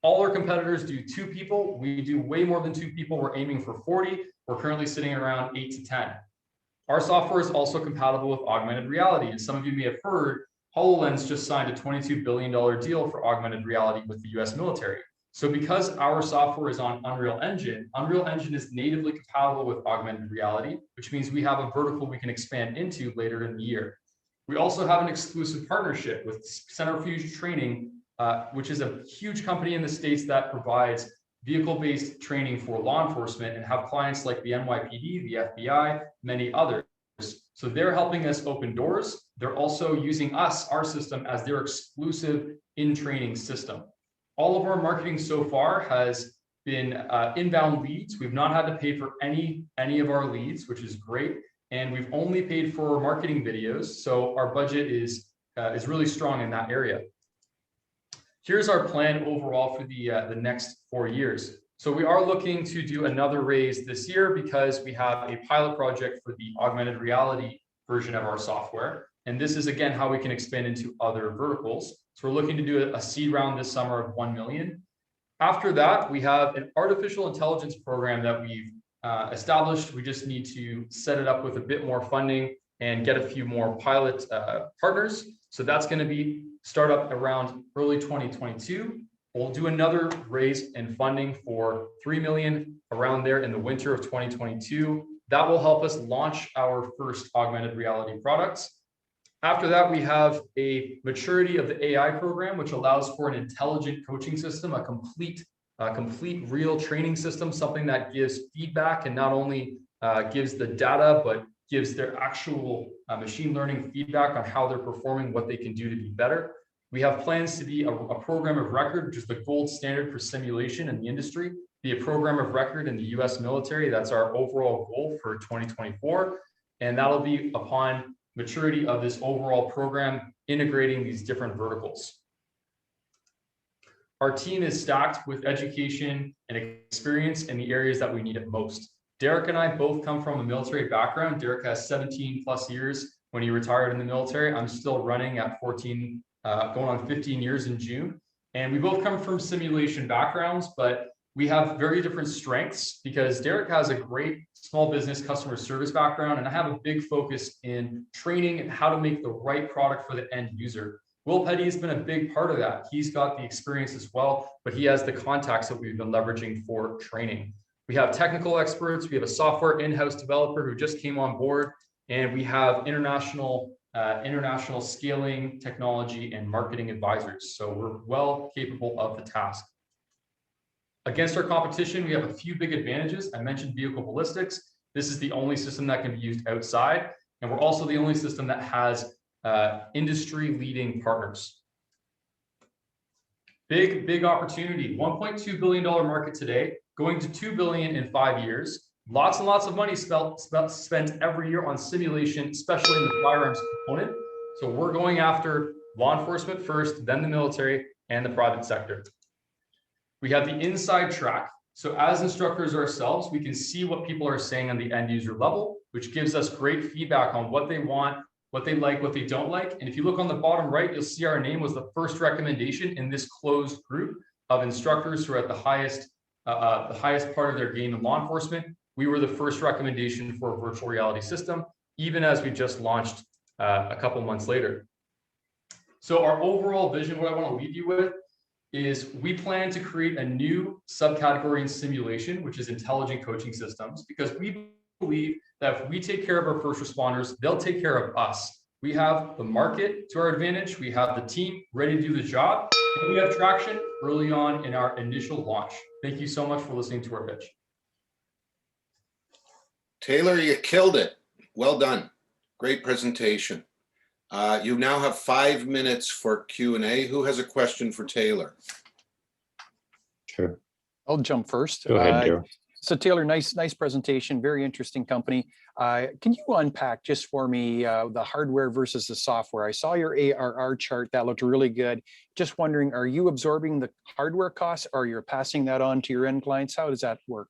Speaker 9: All our competitors do 2 people. We do way more than 2 people. We're aiming for 40. We're currently sitting around 8 to 10. Our software is also compatible with augmented reality. And some of you may have heard HoloLens just signed a $22 billion deal for augmented reality with the US military. So because our software is on Unreal Engine is natively compatible with augmented reality, which means we have a vertical we can expand into later in the year. We also have an exclusive partnership with Centrifuge Training, which is a huge company in the States that provides vehicle-based training for law enforcement and have clients like the NYPD, the FBI, many others. So they're helping us open doors. They're also using us, our system, as their exclusive in-training system. All of our marketing so far has been inbound leads. We've not had to pay for any of our leads, which is great. And we've only paid for marketing videos. So our budget is really strong in that area. Here's our plan overall for the next 4 years. So we are looking to do another raise this year because we have a pilot project for the augmented reality version of our software. And this is, again, how we can expand into other verticals. So we're looking to do a seed round this summer of 1 million. After that, we have an artificial intelligence program that we've established. We just need to set it up with a bit more funding and get a few more pilot partners. So that's going to be start up around early 2022. We'll do another raise in funding for 3 million around there in the winter of 2022. That will help us launch our first augmented reality products. After that, we have a maturity of the AI program, which allows for an intelligent coaching system, a complete real training system, something that gives feedback and not only gives the data, but gives their actual machine learning feedback on how they're performing, what they can do to be better. We have plans to be a program of record, which is the gold standard for simulation in the industry, be a program of record in the US military. That's our overall goal for 2024. And that'll be upon maturity of this overall program, integrating these different verticals. Our team is stacked with education and experience in the areas that we need it most. Derek and I both come from a military background. Derek has 17 plus years when he retired in the military. I'm still running at 14, going on 15 years in June. And we both come from simulation backgrounds, but we have very different strengths because Derek has a great small business customer service background, and I have a big focus in training and how to make the right product for the end user. Will Petty has been a big part of that. He's got the experience as well, but he has the contacts that we've been leveraging for training. We have technical experts. We have a software in-house developer who just came on board, and we have international scaling, technology, and marketing advisors. So we're well capable of the task. Against our competition, we have a few big advantages. I mentioned vehicle ballistics. This is the only system that can be used outside, and we're also the only system that has industry-leading partners. Big opportunity. $1.2 billion market today, going to $2 billion in 5 years. Lots and lots of money spent every year on simulation, especially in the firearms component. So we're going after law enforcement first, then the military, and the private sector. We have the inside track. So as instructors ourselves, we can see what people are saying on the end user level, which gives us great feedback on what they want, what they like, what they don't like. And if you look on the bottom right, you'll see our name was the first recommendation in this closed group of instructors who are at the highest part of their game in law enforcement. We were the first recommendation for a virtual reality system, even as we just launched a couple months later. So our overall vision, what I want to leave you with, is we plan to create a new subcategory in simulation, which is intelligent coaching systems, because we believe that if we take care of our first responders, they'll take care of us. We have the market to our advantage. We have the team ready to do the job. And we have traction early on in our initial launch. Thank you so much for listening to our pitch.
Speaker 1: Taylor, you killed it. Well done. Great presentation. You now have 5 minutes for Q&A. Who has a question for Taylor?
Speaker 10: Sure.
Speaker 6: I'll jump first.
Speaker 10: Go ahead, Daryl.
Speaker 6: So Taylor, nice presentation. Very interesting company. Can you unpack just for me the hardware versus the software? I saw your ARR chart. That looked really good. Just wondering, are you absorbing the hardware costs or you're passing that on to your end clients? How does that work?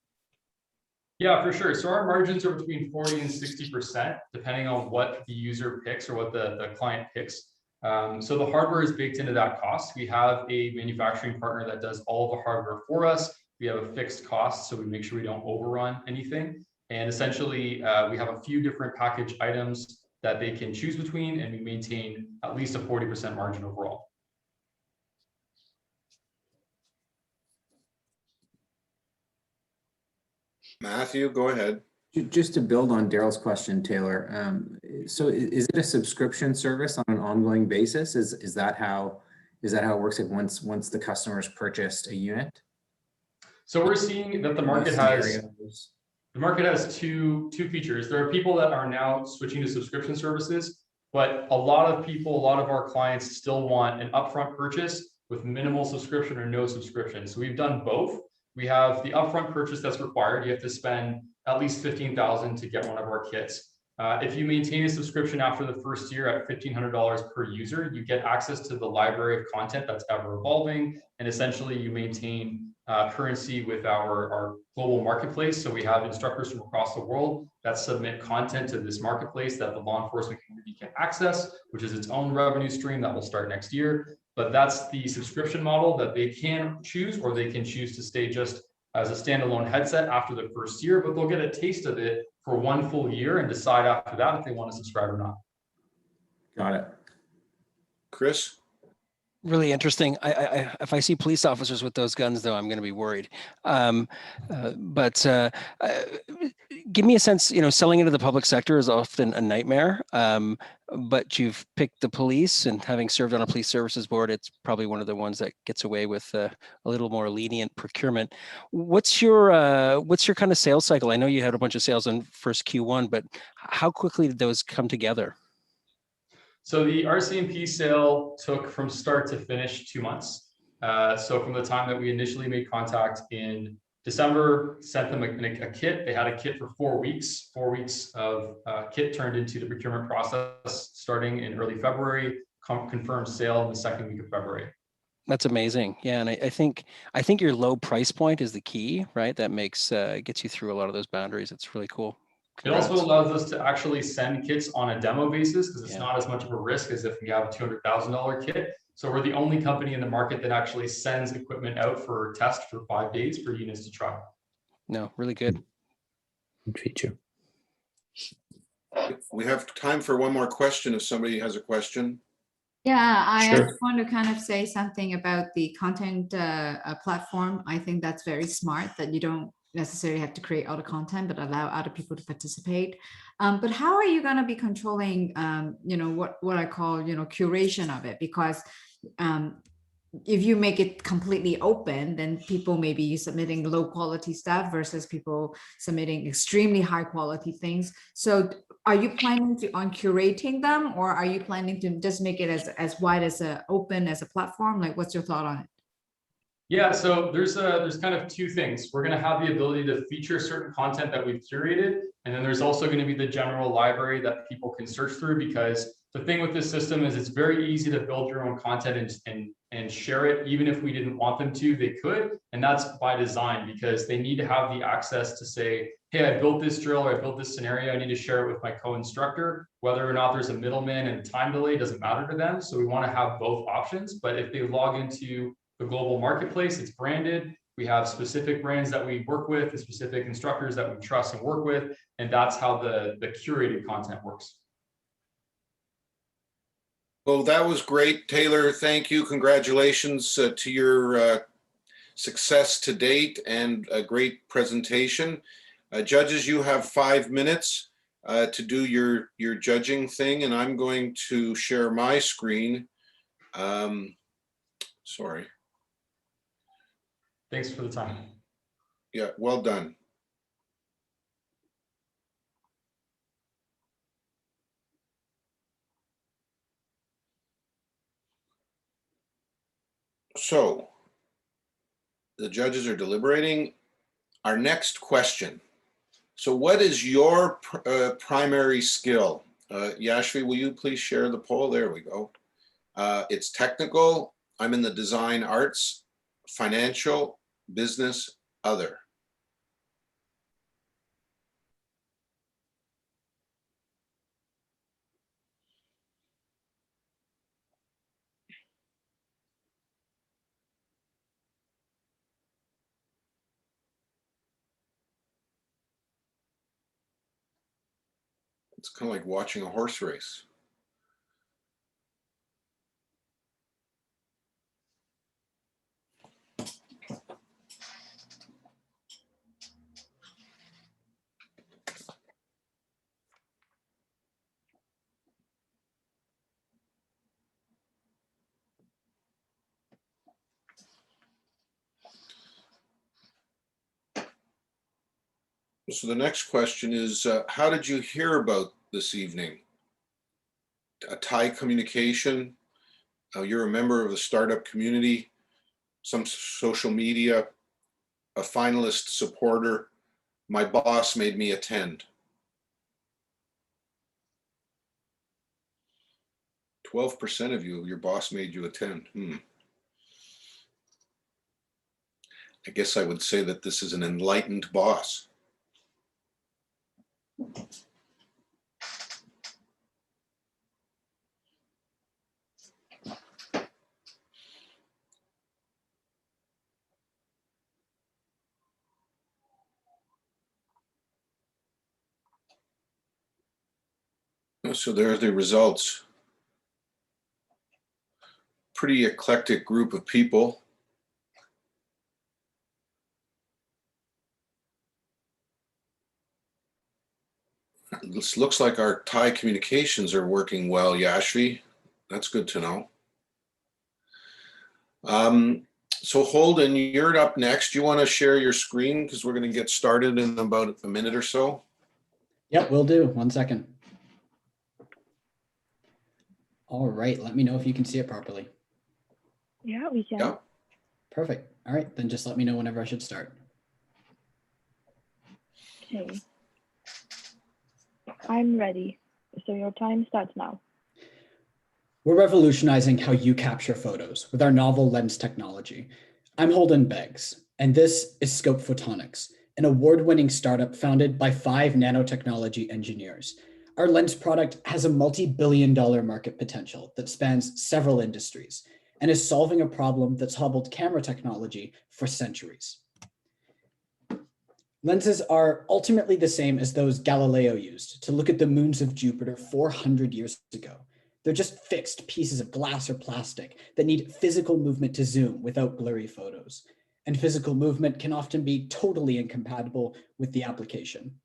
Speaker 9: Yeah, for sure. So our margins are between 40 and 60%, depending on what the user picks or what the client picks. So the hardware is baked into that cost. We have a manufacturing partner that does all of the hardware for us. We have a fixed cost, so we make sure we don't overrun anything. And essentially, we have a few different package items that they can choose between, and we maintain at least a 40% margin overall.
Speaker 1: Matthew, go ahead.
Speaker 7: Just to build on Daryl's question, Taylor, so is it a subscription service on an ongoing basis? Is that how it works? Like once the customer's purchased a unit?
Speaker 9: So we're seeing that the market has two features. There are people that are now switching to subscription services, but a lot of our clients still want an upfront purchase with minimal subscription or no subscription. So we've done both. We have the upfront purchase that's required. You have to spend at least $15,000 to get one of our kits. If you maintain a subscription after the first year at $1,500 per user, you get access to the library of content that's ever evolving. And essentially you maintain currency with our global marketplace. So we have instructors from across the world that submit content to this marketplace that the law enforcement community can access, which is its own revenue stream that will start next year. But that's the subscription model that they can choose, or they can choose to stay just as a standalone headset after the first year, but they'll get a taste of it for 1 full year and decide after that if they want to subscribe or not.
Speaker 7: Got it.
Speaker 1: Chris?
Speaker 11: Really interesting. If I see police officers with those guns, though, I'm going to be worried. But give me a sense. Selling into the public sector is often a nightmare. But you've picked the police, and having served on a police services board, it's probably one of the ones that gets away with a little more lenient procurement. What's your kind of sales cycle? I know you had a bunch of sales on first Q1, but how quickly did those come together?
Speaker 9: So the RCMP sale took from start to finish 2 months. So from the time that we initially made contact in December, sent them a kit. They had a kit for 4 weeks. 4 weeks of kit turned into the procurement process starting in early February, confirmed sale in the second week of February.
Speaker 11: That's amazing. Yeah, and I think your low price point is the key, right? That gets you through a lot of those boundaries. It's really cool. Congrats.
Speaker 9: It also allows us to actually send kits on a demo basis because it's not as much of a risk as if we have a $200,000 kit. So we're the only company in the market that actually sends equipment out for test for 5 days for units to try.
Speaker 11: No, really good.
Speaker 10: Good feature.
Speaker 1: We have time for one more question if somebody has a question.
Speaker 4: Yeah, I
Speaker 10: Sure.
Speaker 4: just want to kind of say something about the content platform. I think that's very smart that you don't necessarily have to create all the content, but allow other people to participate. But how are you going to be controlling, what I call, curation of it? Because if you make it completely open, then people may be submitting low quality stuff versus people submitting extremely high quality things. So are you planning on curating them, or are you planning to just make it as wide as open as a platform? Like, what's your thought on it?
Speaker 9: Yeah, so there's kind of 2 things. We're going to have the ability to feature certain content that we've curated, and then there's also going to be the general library that people can search through, because the thing with this system is it's very easy to build your own content and share it. Even if we didn't want them to, they could, and that's by design, because they need to have the access to say, hey, I built this drill, or I built this scenario, I need to share it with my co-instructor. Whether or not there's a middleman and time delay doesn't matter to them, so we want to have both options. But if they log into the global marketplace, it's branded. We have specific brands that we work with, the specific instructors that we trust and work with, and that's how the curated content works.
Speaker 1: Well, that was great, Taylor. Thank you. Congratulations to your success to date and a great presentation. Judges, you have 5 minutes to do your judging thing, and I'm going to share my screen. Sorry.
Speaker 9: Thanks for the time.
Speaker 1: Yeah, well done. So the judges are deliberating. Our next question. So what is your primary skill? Yashvi, will you please share the poll? There we go. It's technical. I'm in the design arts, financial, business, other. It's kind of like watching a horse race. So the next question is, how did you hear about this evening? A TIE communication, you're a member of the startup community, some social media, a finalist supporter. My boss made me attend. 12% of you, your boss made you attend. I guess I would say that this is an enlightened boss. So there are the results. Pretty eclectic group of people. This looks like our Thai communications are working well, Yashvi. That's good to know. So Holden, you're up next. You want to share your screen because we're going to get started in about a minute or so.
Speaker 12: Yep, will do. 1 second. All right, let me know if you can see it properly.
Speaker 3: Yeah, we can.
Speaker 1: Yeah.
Speaker 12: Perfect. All right, then just let me know whenever I should start.
Speaker 3: Okay. I'm ready. So your time starts now.
Speaker 12: We're revolutionizing how you capture photos with our novel lens technology. I'm Holden Beggs, and this is Scope Photonics, an award-winning startup founded by 5 nanotechnology engineers. Our lens product has a multi-billion-dollar market potential that spans several industries and is solving a problem that's hobbled camera technology for centuries. Lenses are ultimately the same as those Galileo used to look at the moons of Jupiter 400 years ago. They're just fixed pieces of glass or plastic that need physical movement to zoom without blurry photos. And physical movement can often be totally incompatible with the application.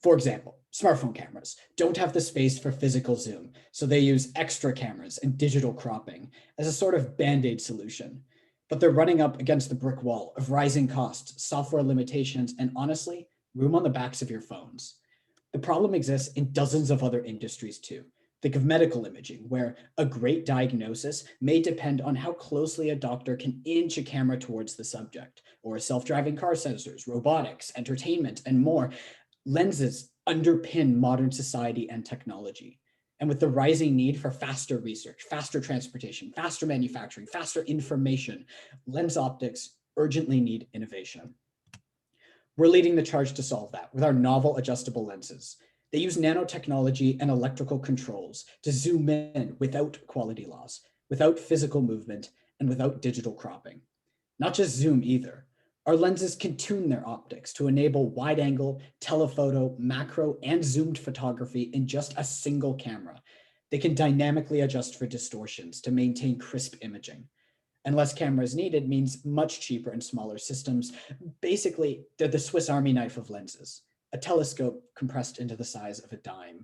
Speaker 12: For example, smartphone cameras don't have the space for physical zoom, so they use extra cameras and digital cropping as a sort of band-aid solution. But they're running up against the brick wall of rising costs, software limitations, and honestly, room on the backs of your phones. The problem exists in dozens of other industries too. Think of medical imaging, where a great diagnosis may depend on how closely a doctor can inch a camera towards the subject, or self-driving car sensors, robotics, entertainment, and more. Lenses underpin modern society and technology. And with the rising need for faster research, faster transportation, faster manufacturing, faster information, lens optics urgently need innovation. We're leading the charge to solve that with our novel adjustable lenses. They use nanotechnology and electrical controls to zoom in without quality loss, without physical movement, and without digital cropping. Not just zoom either. Our lenses can tune their optics to enable wide angle, telephoto, macro, and zoomed photography in just a single camera. They can dynamically adjust for distortions to maintain crisp imaging. And less cameras needed means much cheaper and smaller systems. Basically, they're the Swiss Army knife of lenses, a telescope compressed into the size of a dime.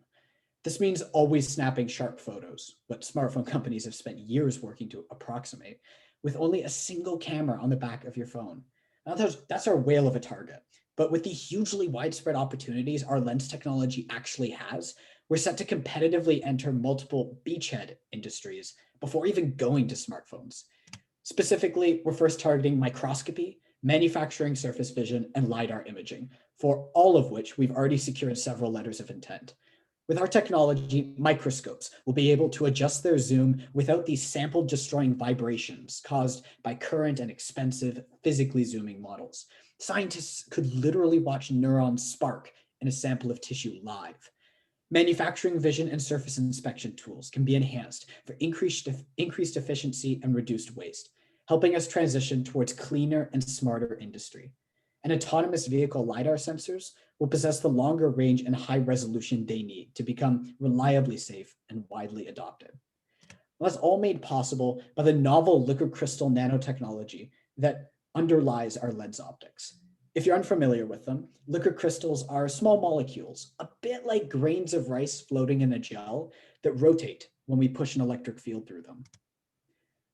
Speaker 12: This means always snapping sharp photos, what smartphone companies have spent years working to approximate, with only a single camera on the back of your phone. Now that's our whale of a target, but with the hugely widespread opportunities our lens technology actually has, we're set to competitively enter multiple beachhead industries before even going to smartphones. Specifically, we're first targeting microscopy, manufacturing surface vision, and LiDAR imaging, for all of which we've already secured several letters of intent. With our technology, microscopes will be able to adjust their zoom without these sample-destroying vibrations caused by current and expensive physically zooming models. Scientists could literally watch neurons spark in a sample of tissue live. Manufacturing vision and surface inspection tools can be enhanced for increased efficiency and reduced waste, helping us transition towards cleaner and smarter industry. And autonomous vehicle LiDAR sensors will possess the longer range and high resolution they need to become reliably safe and widely adopted. Well, that's all made possible by the novel liquid crystal nanotechnology that underlies our lens optics. If you're unfamiliar with them, liquid crystals are small molecules, a bit like grains of rice floating in a gel, that rotate when we push an electric field through them.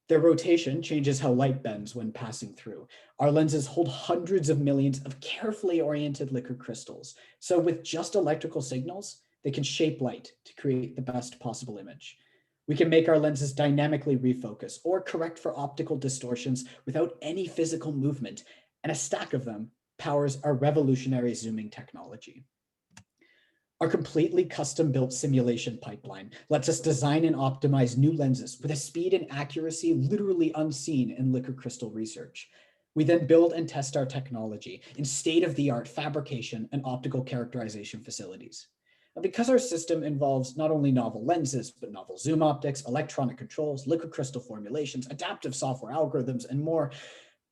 Speaker 12: Their rotation changes how light bends when passing through. Our lenses hold hundreds of millions of carefully oriented liquid crystals. So with just electrical signals, they can shape light to create the best possible image. We can make our lenses dynamically refocus or correct for optical distortions without any physical movement, and a stack of them powers our revolutionary zooming technology. Our completely custom-built simulation pipeline lets us design and optimize new lenses with a speed and accuracy literally unseen in liquid crystal research. We then build and test our technology in state-of-the-art fabrication and optical characterization facilities. Because our system involves not only novel lenses, but novel zoom optics, electronic controls, liquid crystal formulations, adaptive software algorithms, and more,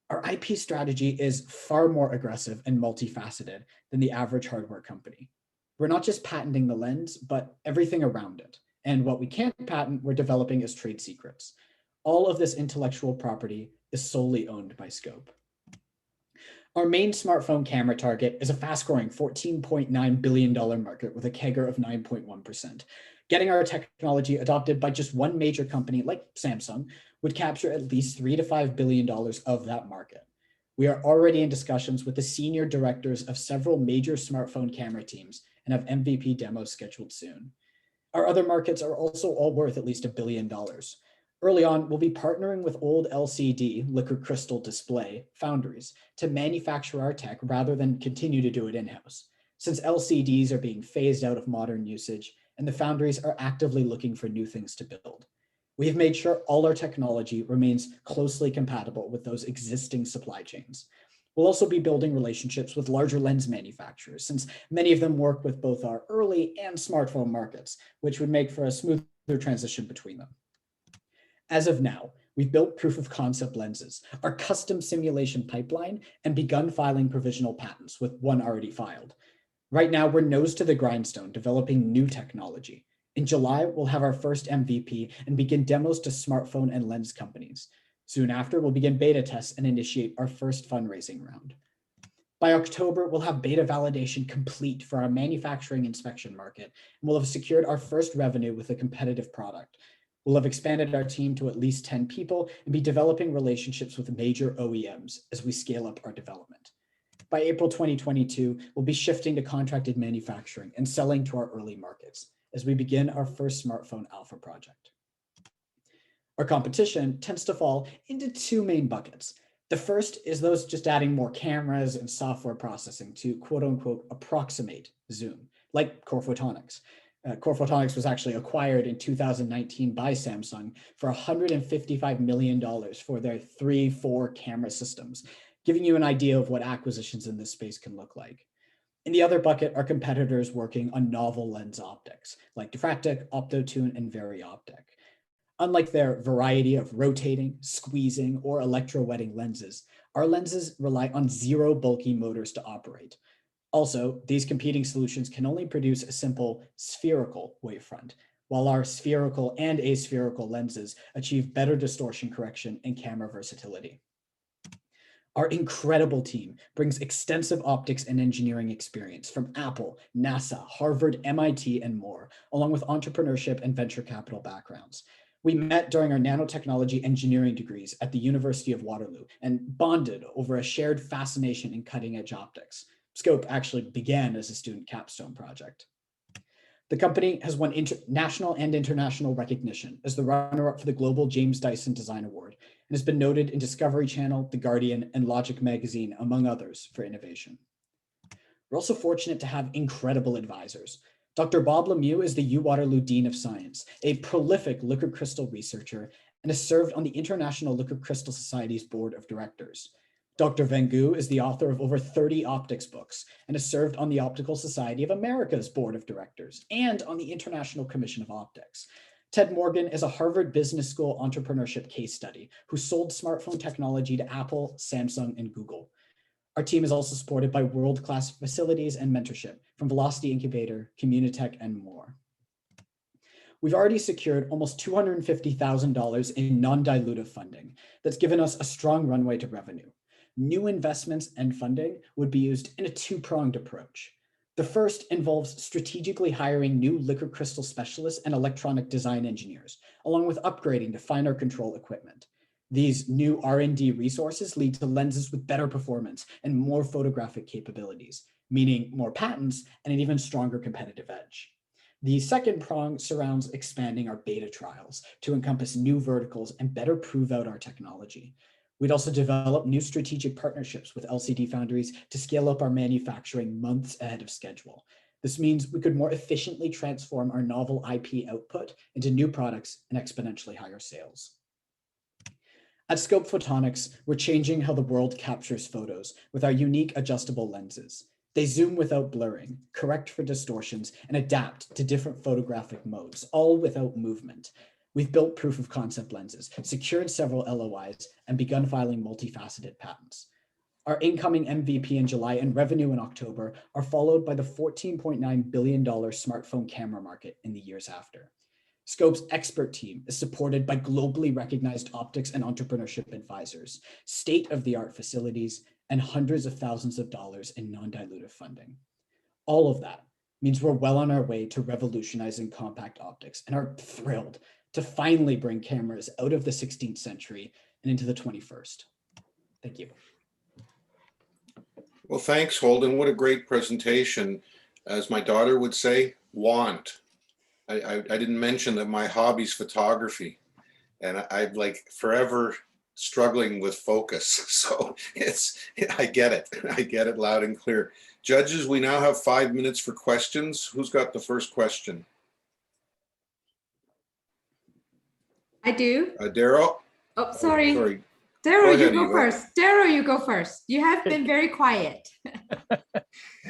Speaker 12: our IP strategy is far more aggressive and multifaceted than the average hardware company. We're not just patenting the lens, but everything around it. And what we can't patent, we're developing as trade secrets. All of this intellectual property is solely owned by Scope. Our main smartphone camera target is a fast-growing $14.9 billion market with a CAGR of 9.1%. Getting our technology adopted by just one major company like Samsung would capture at least $3 to $5 billion of that market. We are already in discussions with the senior directors of several major smartphone camera teams and have MVP demos scheduled soon. Our other markets are also all worth at least $1 billion. Early on, we'll be partnering with old LCD, liquid crystal display, foundries to manufacture our tech rather than continue to do it in-house. Since LCDs are being phased out of modern usage and the foundries are actively looking for new things to build. We have made sure all our technology remains closely compatible with those existing supply chains. We'll also be building relationships with larger lens manufacturers, since many of them work with both our early and smartphone markets, which would make for a smoother transition between them. As of now, we've built proof of concept lenses, our custom simulation pipeline, and begun filing provisional patents, with one already filed. Right now, we're nose to the grindstone, developing new technology. In July, we'll have our first MVP and begin demos to smartphone and lens companies. Soon after, we'll begin beta tests and initiate our first fundraising round. By October, we'll have beta validation complete for our manufacturing inspection market, and we'll have secured our first revenue with a competitive product. We'll have expanded our team to at least 10 people and be developing relationships with major OEMs as we scale up our development. By April 2022, we'll be shifting to contracted manufacturing and selling to our early markets as we begin our first smartphone alpha project. Our competition tends to fall into two main buckets. The first is those just adding more cameras and software processing to quote unquote approximate zoom, like Core Photonics. Core Photonics was actually acquired in 2019 by Samsung for $155 million for their 3-4 camera systems, giving you an idea of what acquisitions in this space can look like. In the other bucket are competitors working on novel lens optics, like Diffractic, Optotune, and VariOptic. Unlike their variety of rotating, squeezing, or electrowetting lenses, our lenses rely on zero bulky motors to operate. Also, these competing solutions can only produce a simple spherical wavefront, while our spherical and aspherical lenses achieve better distortion correction and camera versatility. Our incredible team brings extensive optics and engineering experience from Apple, NASA, Harvard, MIT, and more, along with entrepreneurship and venture capital backgrounds. We met during our nanotechnology engineering degrees at the University of Waterloo and bonded over a shared fascination in cutting-edge optics. Scope actually began as a student capstone project. The company has won national and international recognition as the runner-up for the Global James Dyson Design Award and has been noted in Discovery Channel, The Guardian, and Logic Magazine, among others, for innovation. We're also fortunate to have incredible advisors. Dr. Bob Lemieux is the U Waterloo Dean of Science, a prolific liquid crystal researcher, and has served on the International Liquid Crystal Society's board of directors. Dr. Van Goo is the author of over 30 optics books and has served on the Optical Society of America's board of directors and on the International Commission of Optics. Ted Morgan is a Harvard Business School entrepreneurship case study who sold smartphone technology to Apple, Samsung, and Google. Our team is also supported by world-class facilities and mentorship from Velocity Incubator, Communitech, and more. We've already secured almost $250,000 in non-dilutive funding that's given us a strong runway to revenue. New investments and funding would be used in a two-pronged approach. The first involves strategically hiring new liquid crystal specialists and electronic design engineers, along with upgrading to finer control equipment. These new R&D resources lead to lenses with better performance and more photographic capabilities, meaning more patents and an even stronger competitive edge. The second prong surrounds expanding our beta trials to encompass new verticals and better prove out our technology. We'd also develop new strategic partnerships with LCD foundries to scale up our manufacturing months ahead of schedule. This means we could more efficiently transform our novel IP output into new products and exponentially higher sales. At Scope Photonics, we're changing how the world captures photos with our unique adjustable lenses. They zoom without blurring, correct for distortions, and adapt to different photographic modes, all without movement. We've built proof of concept lenses, secured several LOIs, and begun filing multifaceted patents. Our incoming MVP in July and revenue in October are followed by the $14.9 billion smartphone camera market in the years after. Scope's expert team is supported by globally recognized optics and entrepreneurship advisors, state-of-the-art facilities, and hundreds of thousands of dollars in non-dilutive funding. All of that means we're well on our way to revolutionizing compact optics and are thrilled to finally bring cameras out of the 16th century and into the 21st. Thank you.
Speaker 1: Well, thanks, Holden. What a great presentation. As my daughter would say, want. I didn't mention that my hobby's photography, and I'm like forever struggling with focus. So I get it loud and clear. Judges, we now have 5 minutes for questions. Who's got the first question?
Speaker 4: I do.
Speaker 1: Daryl?
Speaker 4: Oh, sorry.
Speaker 1: Sorry.
Speaker 4: Daryl, you
Speaker 1: ahead,
Speaker 4: go
Speaker 1: Eva.
Speaker 4: first. Daryl, you go first. You have been very quiet.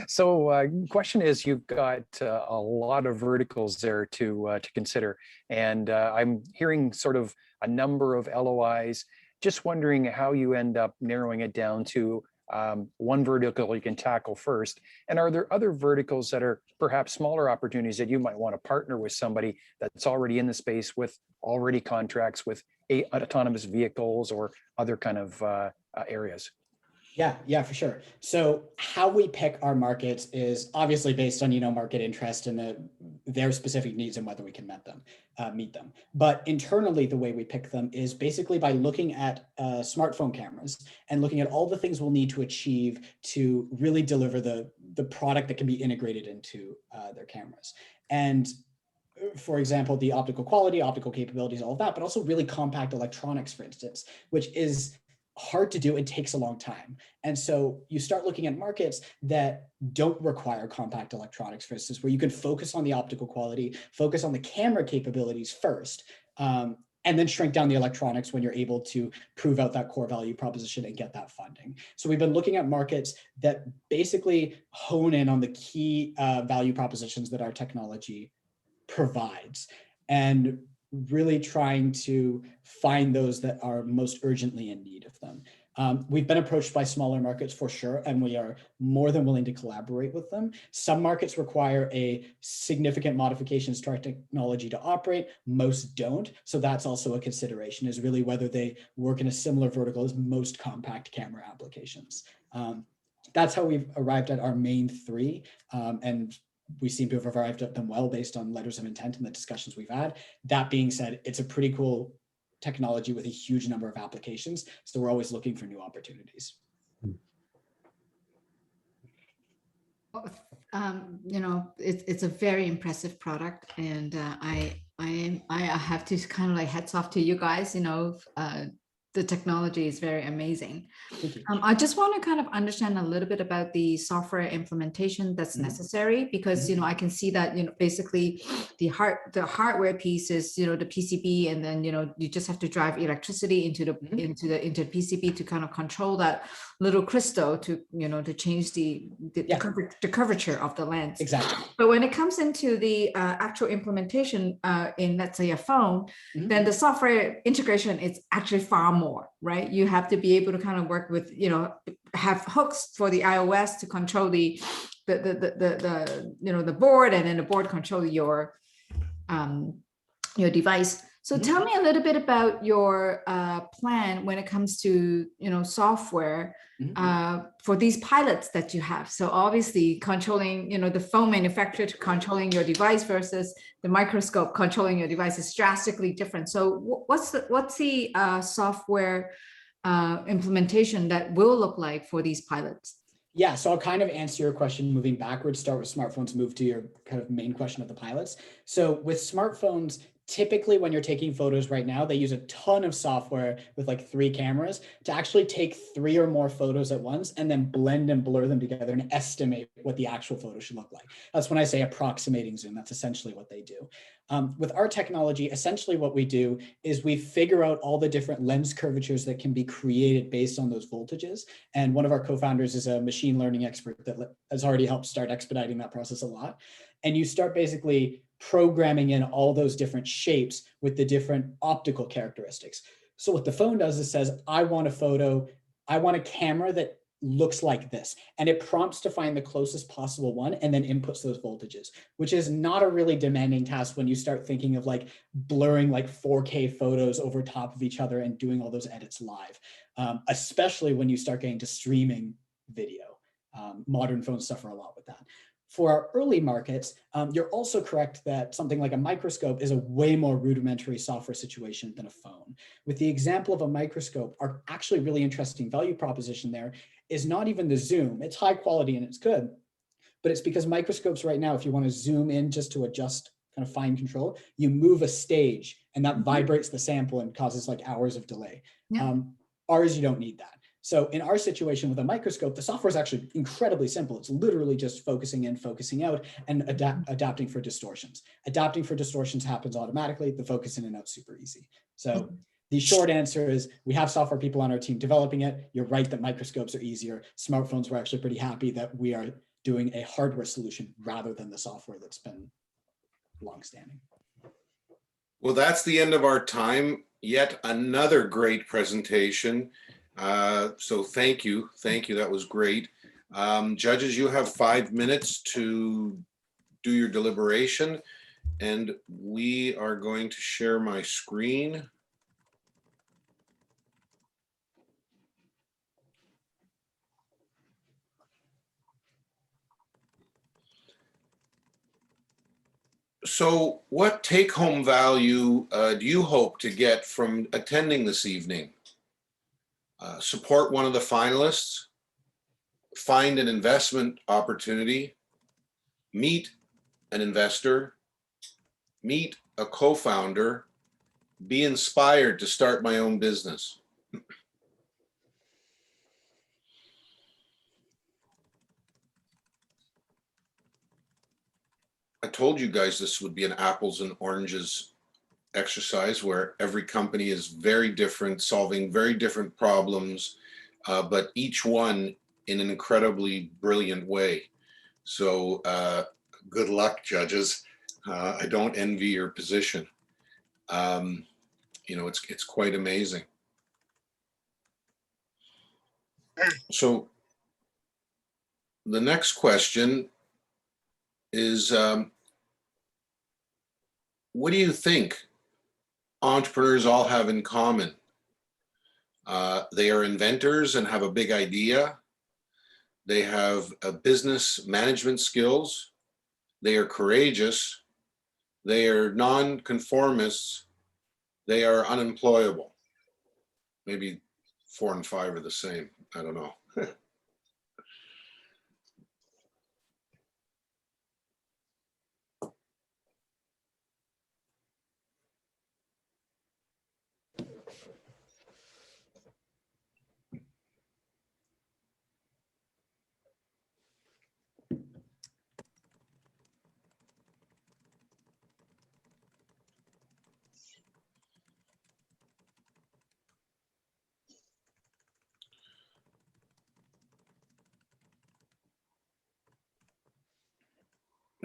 Speaker 6: So question is, you've got a lot of verticals there to consider, and I'm hearing sort of a number of LOIs. Just wondering how you end up narrowing it down to one vertical you can tackle first, and are there other verticals that are perhaps smaller opportunities that you might want to partner with somebody that's already in the space with already contracts with autonomous vehicles or other kind of areas?
Speaker 12: Yeah, for sure. So how we pick our markets is obviously based on, market interest and their specific needs and whether we can meet them. But internally, the way we pick them is basically by looking at smartphone cameras and looking at all the things we'll need to achieve to really deliver the product that can be integrated into their cameras. And for example, the optical quality, optical capabilities, all of that, but also really compact electronics, for instance, which is hard to do and takes a long time. And so you start looking at markets that don't require compact electronics, for instance, where you can focus on the optical quality, focus on the camera capabilities first, and then shrink down the electronics when you're able to prove out that core value proposition and get that funding. So we've been looking at markets that basically hone in on the key value propositions that our technology provides, and really trying to find those that are most urgently in need of them. We've been approached by smaller markets for sure, and we are more than willing to collaborate with them. Some markets require a significant modifications to our technology to operate, most don't. So that's also a consideration, is really whether they work in a similar vertical as most compact camera applications. That's how we've arrived at our main three, and we seem to have arrived at them well based on letters of intent and the discussions we've had. That being said, it's a pretty cool technology with a huge number of applications. So we're always looking for new opportunities.
Speaker 4: It's a very impressive product, and I have to kind of like hats off to you guys. The technology is very amazing. I just want to kind of understand a little bit about the software implementation that's necessary, because I can see that basically the hardware piece is the PCB, and then you just have to drive electricity into the PCB to kind of control that little crystal to to change the curvature of the lens.
Speaker 12: Exactly.
Speaker 4: But when it comes into the actual implementation in, let's say, a phone, then the software integration is actually far more, right? You have to be able to kind of work with, have hooks for the iOS to control the board, and then the board control your device. So tell me a little bit about your plan when it comes to software for these pilots that you have. So obviously controlling the phone manufacturer to controlling your device versus the microscope controlling your device is drastically different. So what's the software implementation that will look like for these pilots?
Speaker 12: Yeah, so I'll kind of answer your question moving backwards, start with smartphones, move to your kind of main question of the pilots. So with smartphones, typically when you're taking photos right now, they use a ton of software with like 3 cameras to actually take 3 or more photos at once and then blend and blur them together and estimate what the actual photo should look like. That's when I say approximating zoom. That's essentially what they do. With our technology, essentially what we do is we figure out all the different lens curvatures that can be created based on those voltages. And one of our co-founders is a machine learning expert that has already helped start expediting that process a lot. And you start basically programming in all those different shapes with the different optical characteristics. So what the phone does is says, I want a camera that looks like this. And it prompts to find the closest possible one and then inputs those voltages, which is not a really demanding task when you start thinking of like blurring like 4K photos over top of each other and doing all those edits live, especially when you start getting to streaming video. Modern phones suffer a lot with that. For our early markets, you're also correct that something like a microscope is a way more rudimentary software situation than a phone. With the example of a microscope, our actually really interesting value proposition there is not even the zoom. It's high quality and it's good, but it's because microscopes right now, if you want to zoom in just to adjust kind of fine control, you move a stage and that vibrates the sample and causes like hours of delay.
Speaker 4: Yeah.
Speaker 12: Ours, you don't need that. So in our situation with a microscope, the software is actually incredibly simple. It's literally just focusing in, focusing out, and adapting for distortions. Adapting for distortions happens automatically. The focus in and out super easy. So the short answer is we have software people on our team developing it. You're right that microscopes are easier. Smartphones, we're actually pretty happy that we are doing a hardware solution rather than the software that's been longstanding.
Speaker 1: Well, that's the end of our time. Yet another great presentation. So thank you. Thank you. That was great. Judges, you have 5 minutes to do your deliberation, and we are going to share my screen. So what take-home value do you hope to get from attending this evening? Support one of the finalists, find an investment opportunity, meet an investor, meet a co-founder, be inspired to start my own business. I told you guys this would be an apples and oranges exercise where every company is very different, solving very different problems, but each one in an incredibly brilliant way. So good luck, judges. I don't envy your position. You know, it's quite amazing. So the next question is, what do you think entrepreneurs all have in common? They are inventors and have a big idea. They have business management skills. They are courageous. They are non-conformists. They are unemployable. Maybe 4 and 5 are the same. I don't know.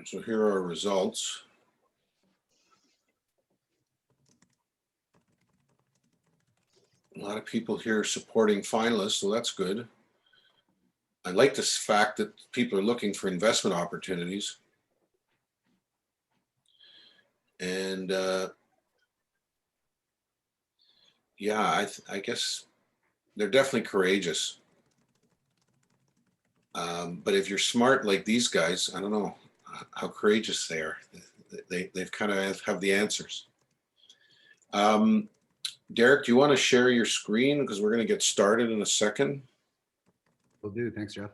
Speaker 1: So here are our results. A lot of people here supporting finalists, so that's good. I like this fact that people are looking for investment opportunities. And yeah, I guess they're definitely courageous. But if you're smart like these guys, I don't know how courageous they are. They've kind of have the answers. Derek, do you want to share your screen? Because we're going to get started in a second.
Speaker 13: Will do. Thanks, Jeff.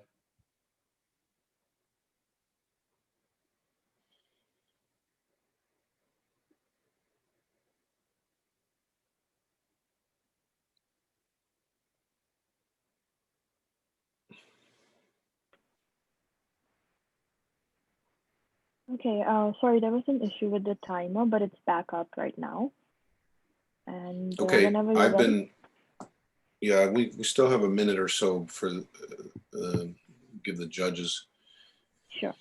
Speaker 3: Okay, sorry, there was an issue with the timer, but it's back up right now. And
Speaker 1: Okay,
Speaker 3: whenever you're ready.
Speaker 1: Yeah, we still have a minute or so for give the judges.
Speaker 3: Sure.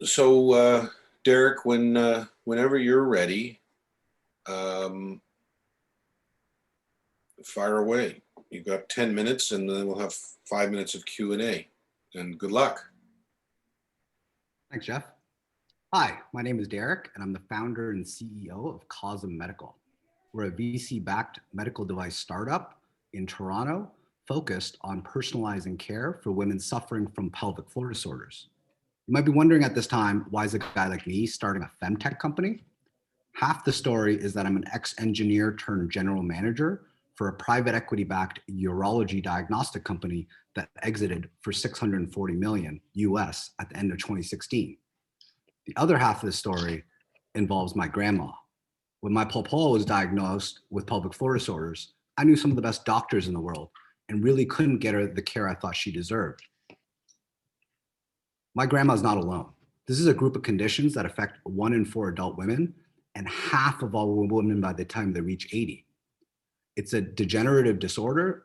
Speaker 1: So Derek, whenever you're ready, fire away. you've got 10 minutes and then we'll have 5 minutes of Q&A. And good luck.
Speaker 13: Thanks, Jeff. Hi, my name is Derek, and I'm the founder and CEO of Cosm Medical. We're a VC-backed medical device startup in Toronto focused on personalizing care for women suffering from pelvic floor disorders. You might be wondering at this time, why is a guy like me starting a femtech company? Half the story is that I'm an ex-engineer turned general manager for a private equity-backed urology diagnostic company that exited for $640 million US at the end of 2016. The other half of the story involves my grandma. When my pawpaw was diagnosed with pelvic floor disorders, I knew some of the best doctors in the world and really couldn't get her the care I thought she deserved. My grandma's not alone. This is a group of conditions that affect 1 in 4 adult women and half of all women by the time they reach 80. It's a degenerative disorder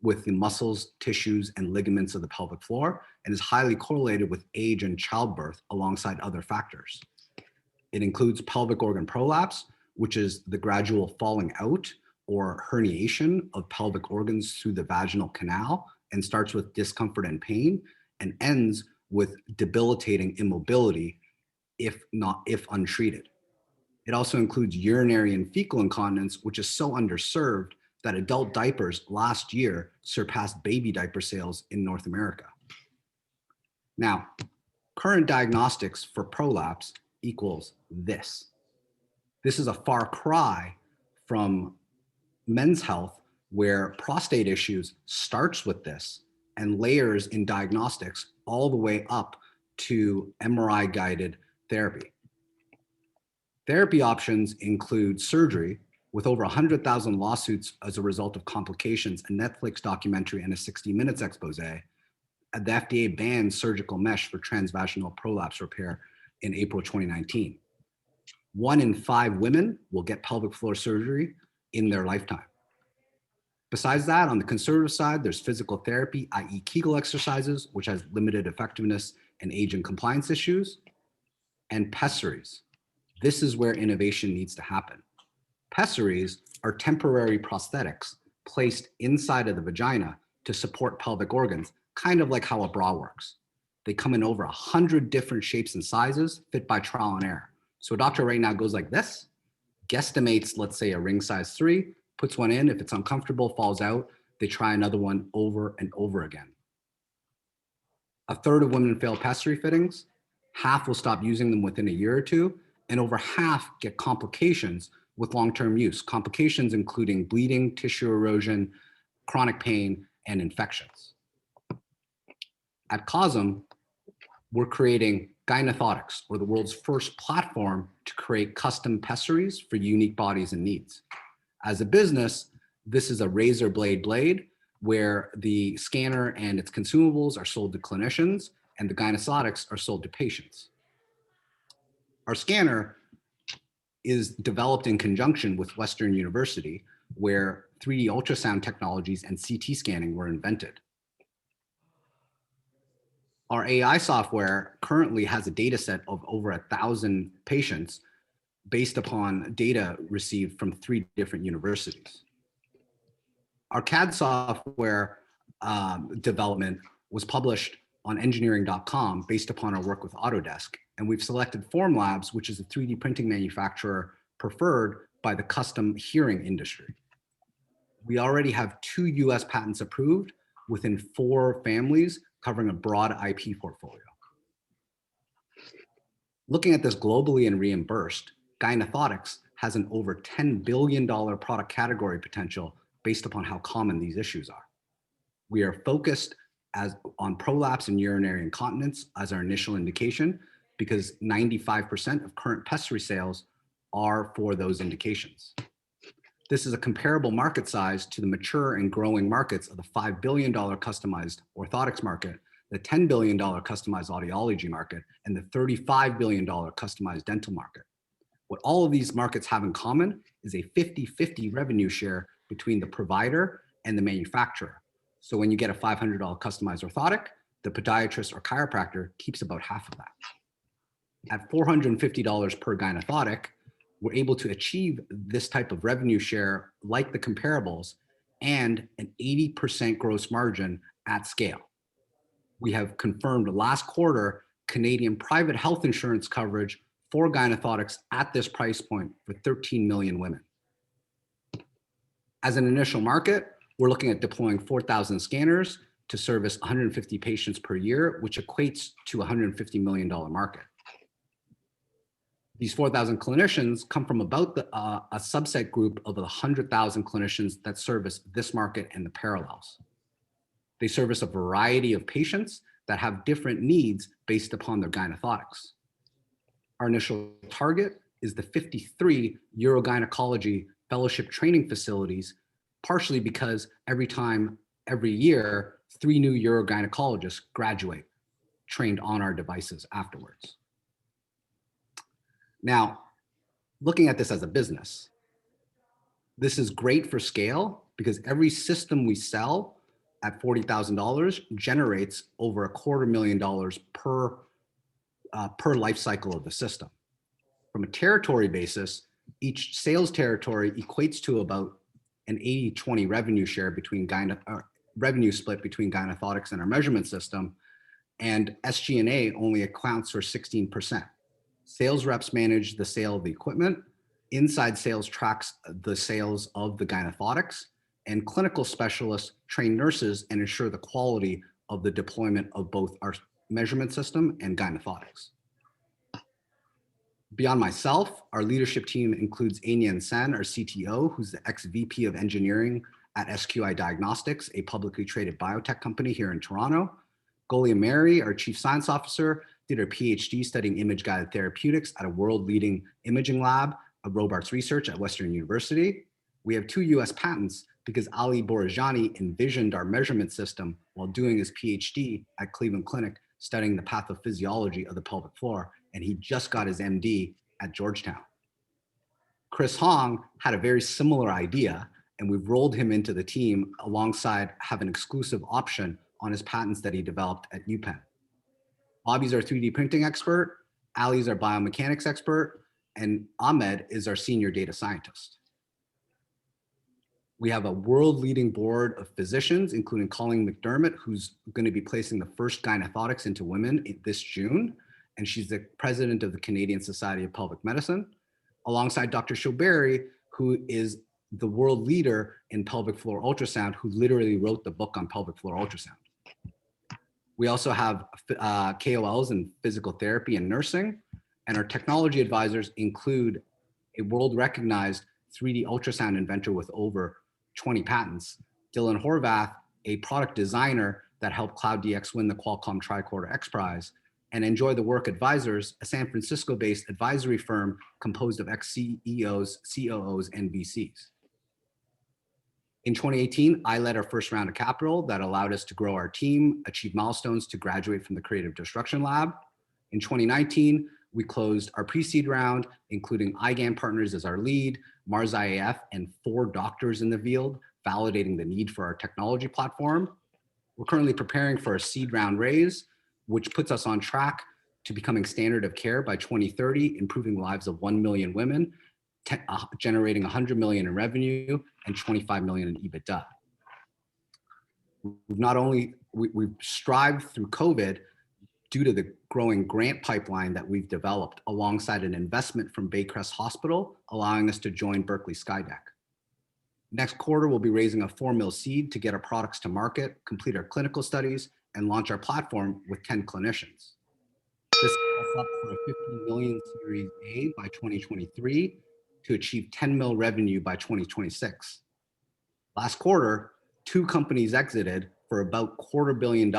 Speaker 13: with the muscles, tissues, and ligaments of the pelvic floor and is highly correlated with age and childbirth alongside other factors. It includes pelvic organ prolapse, which is the gradual falling out or herniation of pelvic organs through the vaginal canal and starts with discomfort and pain and ends with debilitating immobility if untreated. It also includes urinary and fecal incontinence, which is so underserved that adult diapers last year surpassed baby diaper sales in North America. Now, current diagnostics for prolapse equals this. This is a far cry from men's health, where prostate issues starts with this and layers in diagnostics all the way up to MRI-guided therapy. Therapy options include surgery, with over 100,000 lawsuits as a result of complications, a Netflix documentary, and a 60 Minutes expose. The FDA banned surgical mesh for transvaginal prolapse repair in April 2019. 1 in 5 women will get pelvic floor surgery in their lifetime. Besides that, on the conservative side, there's physical therapy, i.e. Kegel exercises, which has limited effectiveness and age and compliance issues, and pessaries. This is where innovation needs to happen. Pessaries are temporary prosthetics placed inside of the vagina to support pelvic organs, kind of like how a bra works. They come in over 100 different shapes and sizes, fit by trial and error. So a doctor right now goes like this, guesstimates, let's say a ring size 3, puts one in. If it's uncomfortable, falls out. They try another one over and over again. A third of women fail pessary fittings. Half will stop using them within a year or two, and over half get complications with long-term use. Complications including bleeding, tissue erosion, chronic pain, and infections. At Cosm, we're creating Gynethotics, or the world's first platform to create custom pessaries for unique bodies and needs. As a business, this is a razor blade where the scanner and its consumables are sold to clinicians and the Gynethotics are sold to patients. Our scanner is developed in conjunction with Western University, where 3D ultrasound technologies and CT scanning were invented. Our AI software currently has a data set of over 1,000 patients based upon data received from 3 different universities. Our CAD software development was published on engineering.com based upon our work with Autodesk. And we've selected Formlabs, which is a 3D printing manufacturer preferred by the custom hearing industry. We already have 2 US patents approved within 4 families covering a broad IP portfolio. Looking at this globally and reimbursed, Gynethotics has an over $10 billion product category potential based upon how common these issues are. We are focused on prolapse and urinary incontinence as our initial indication because 95% of current pessary sales are for those indications. This is a comparable market size to the mature and growing markets of the $5 billion customized orthotics market, the $10 billion customized audiology market, and the $35 billion customized dental market. What all of these markets have in common is a 50-50 revenue share between the provider and the manufacturer. So when you get a $500 customized orthotic, the podiatrist or chiropractor keeps about half of that. At $450 per Gynethotic, we're able to achieve this type of revenue share like the comparables and an 80% gross margin at scale. We have confirmed last quarter Canadian private health insurance coverage for gynecologics at this price point for 13 million women. As an initial market, we're looking at deploying 4,000 scanners to service 150 patients per year, which equates to a $150 million market. These 4,000 clinicians come from about a subset group of the 100,000 clinicians that service this market and the parallels. They service a variety of patients that have different needs based upon their gynecologics. Our initial target is the 53 urogynecology fellowship training facilities, partially because every year, 3 new urogynecologists graduate, trained on our devices afterwards. Now, looking at this as a business, this is great for scale because every system we sell at $40,000 generates over $250,000 per life cycle of the system. From a territory basis, each sales territory equates to about an 80-20 revenue share between revenue split between gynecologics and our measurement system, and SG&A only accounts for 16%. Sales reps manage the sale of the equipment, inside sales tracks the sales of the gynecologics, and clinical specialists train nurses and ensure the quality of the deployment of both our measurement system and gynecologics. Beyond myself, our leadership team includes Ainyan Sen, our CTO, who's the ex-VP of engineering at SQI Diagnostics, a publicly traded biotech company here in Toronto. Golia Mary, our chief science officer, did her PhD studying image-guided therapeutics at a world-leading imaging lab of Robarts Research at Western University. We have 2 US patents because Ali Bourjani envisioned our measurement system while doing his PhD at Cleveland Clinic studying the pathophysiology of the pelvic floor, and he just got his MD at Georgetown. Chris Hong had a very similar idea, and we've rolled him into the team alongside having an exclusive option on his patents that he developed at UPenn. Bobby's our 3D printing expert, Ali's our biomechanics expert, and Ahmed is our senior data scientist. We have a world-leading board of physicians, including Colleen McDermott, who's going to be placing the first gynecologics into women this June, and she's the president of the Canadian Society of Pelvic Medicine, alongside Dr. Shoberi, who is the world leader in pelvic floor ultrasound, who literally wrote the book on pelvic floor ultrasound. We also have KOLs in physical therapy and nursing, and our technology advisors include a world-recognized 3D ultrasound inventor with over 20 patents, Dylan Horvath, a product designer that helped CloudDX win the Qualcomm Tricorder X Prize, and Enjoy the Work Advisors, a San Francisco-based advisory firm composed of ex-CEOs, COOs, and VCs. In 2018, I led our first round of capital that allowed us to grow our team, achieve milestones to graduate from the Creative Destruction Lab. In 2019, we closed our pre-seed round, including IGAM Partners as our lead, Mars IAF, and 4 doctors in the field, validating the need for our technology platform. We're currently preparing for a seed round raise, which puts us on track to becoming standard of care by 2030, improving the lives of 1 million women, generating 100 million in revenue and 25 million in EBITDA. We've strived through COVID due to the growing grant pipeline that we've developed alongside an investment from Baycrest Hospital, allowing us to join Berkeley Skydeck. Next quarter, we'll be raising a 4 mil seed to get our products to market, complete our clinical studies, and launch our platform with 10 clinicians. This sets us up for a 15 million Series A by 2023 to achieve 10 mil revenue by 2026. Last quarter, 2 companies exited for about $250 million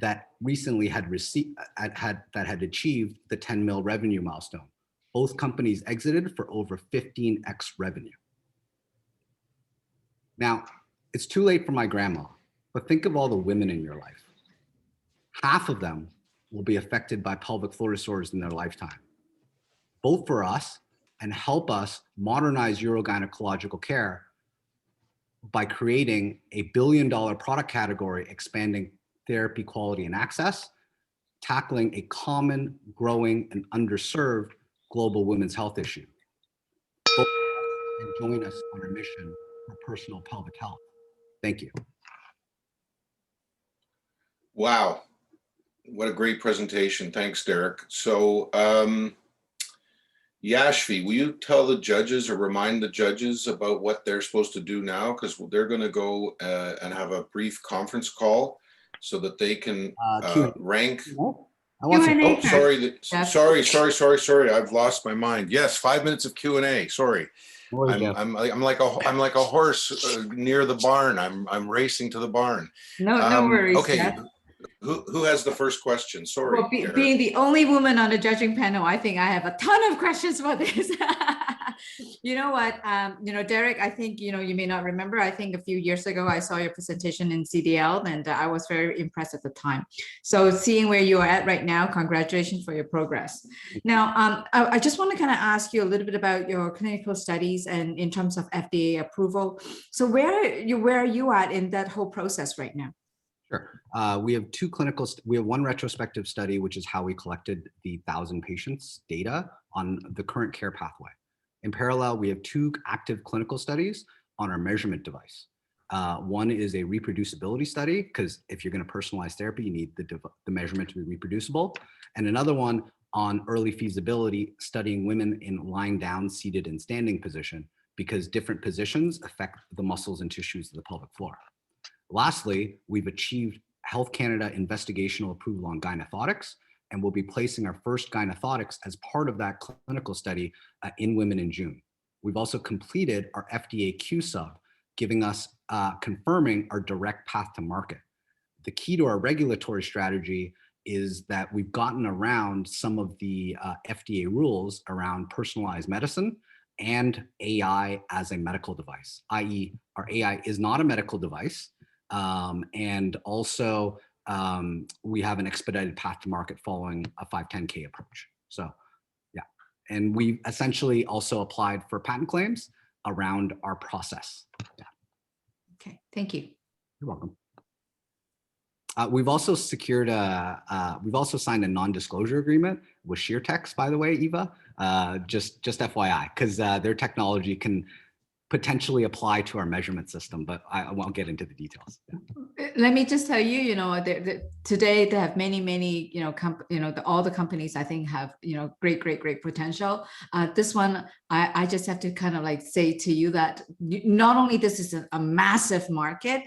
Speaker 13: that recently had achieved the 10 mil revenue milestone. Both companies exited for over 15x revenue. Now, it's too late for my grandma, but think of all the women in your life. Half of them will be affected by pelvic floor disorders in their lifetime. Vote for us and help us modernize urogynecological care by creating a $1 billion product category, expanding therapy quality and access, tackling a common, growing, and underserved global women's health issue. Vote for us and join us on our mission for personal pelvic health. Thank you.
Speaker 1: Wow. What a great presentation. Thanks, Derek. So, Yashvi, will you tell the judges or remind the judges about what they're supposed to do now? Because they're going to go and have a brief conference call so that they can rank.
Speaker 13: I want some,
Speaker 1: oh, sorry. I've lost my mind. Yes, 5 minutes of Q&A. Sorry. I'm like a horse near the barn. I'm racing to the barn.
Speaker 4: No worries.
Speaker 1: Okay.
Speaker 4: Jeff.
Speaker 1: Who has the first question? Sorry.
Speaker 4: Well, being the only woman on the judging panel, I think I have a ton of questions for this. You know what, Derek, I think, you may not remember, I think a few years ago, I saw your presentation in CDL and I was very impressed at the time. So seeing where you are at right now, congratulations for your progress. Now, I just want to kind of ask you a little bit about your clinical studies and in terms of FDA approval. So where are you at in that whole process right now?
Speaker 13: Sure. We have one retrospective study, which is how we collected the 1,000 patients data on the current care pathway. In parallel, we have 2 active clinical studies on our measurement device. One is a reproducibility study, because if you're going to personalize therapy, you need the measurement to be reproducible. And another one on early feasibility, studying women in lying down, seated, and standing position, because different positions affect the muscles and tissues of the pelvic floor. Lastly, we've achieved Health Canada investigational approval on gynothotics, and we'll be placing our first gynothotics as part of that clinical study in women in June. We've also completed our FDA Q-Sub, giving us, confirming our direct path to market. The key to our regulatory strategy is that we've gotten around some of the FDA rules around personalized medicine and AI as a medical device, i.e. our AI is not a medical device. And also we have an expedited path to market following a 510(k) approach. So yeah, and we essentially also applied for patent claims around our process. Yeah.
Speaker 4: Okay, thank you.
Speaker 13: You're welcome. We've also secured we've also signed a non-disclosure agreement with SheerTex, by the way, Eva, just FYI, because their technology can potentially apply to our measurement system, but I won't get into the details. Yeah.
Speaker 4: Let me just tell you, today they have many, all the companies I think have, great potential. This one, I just have to kind of like say to you that not only this is a massive market,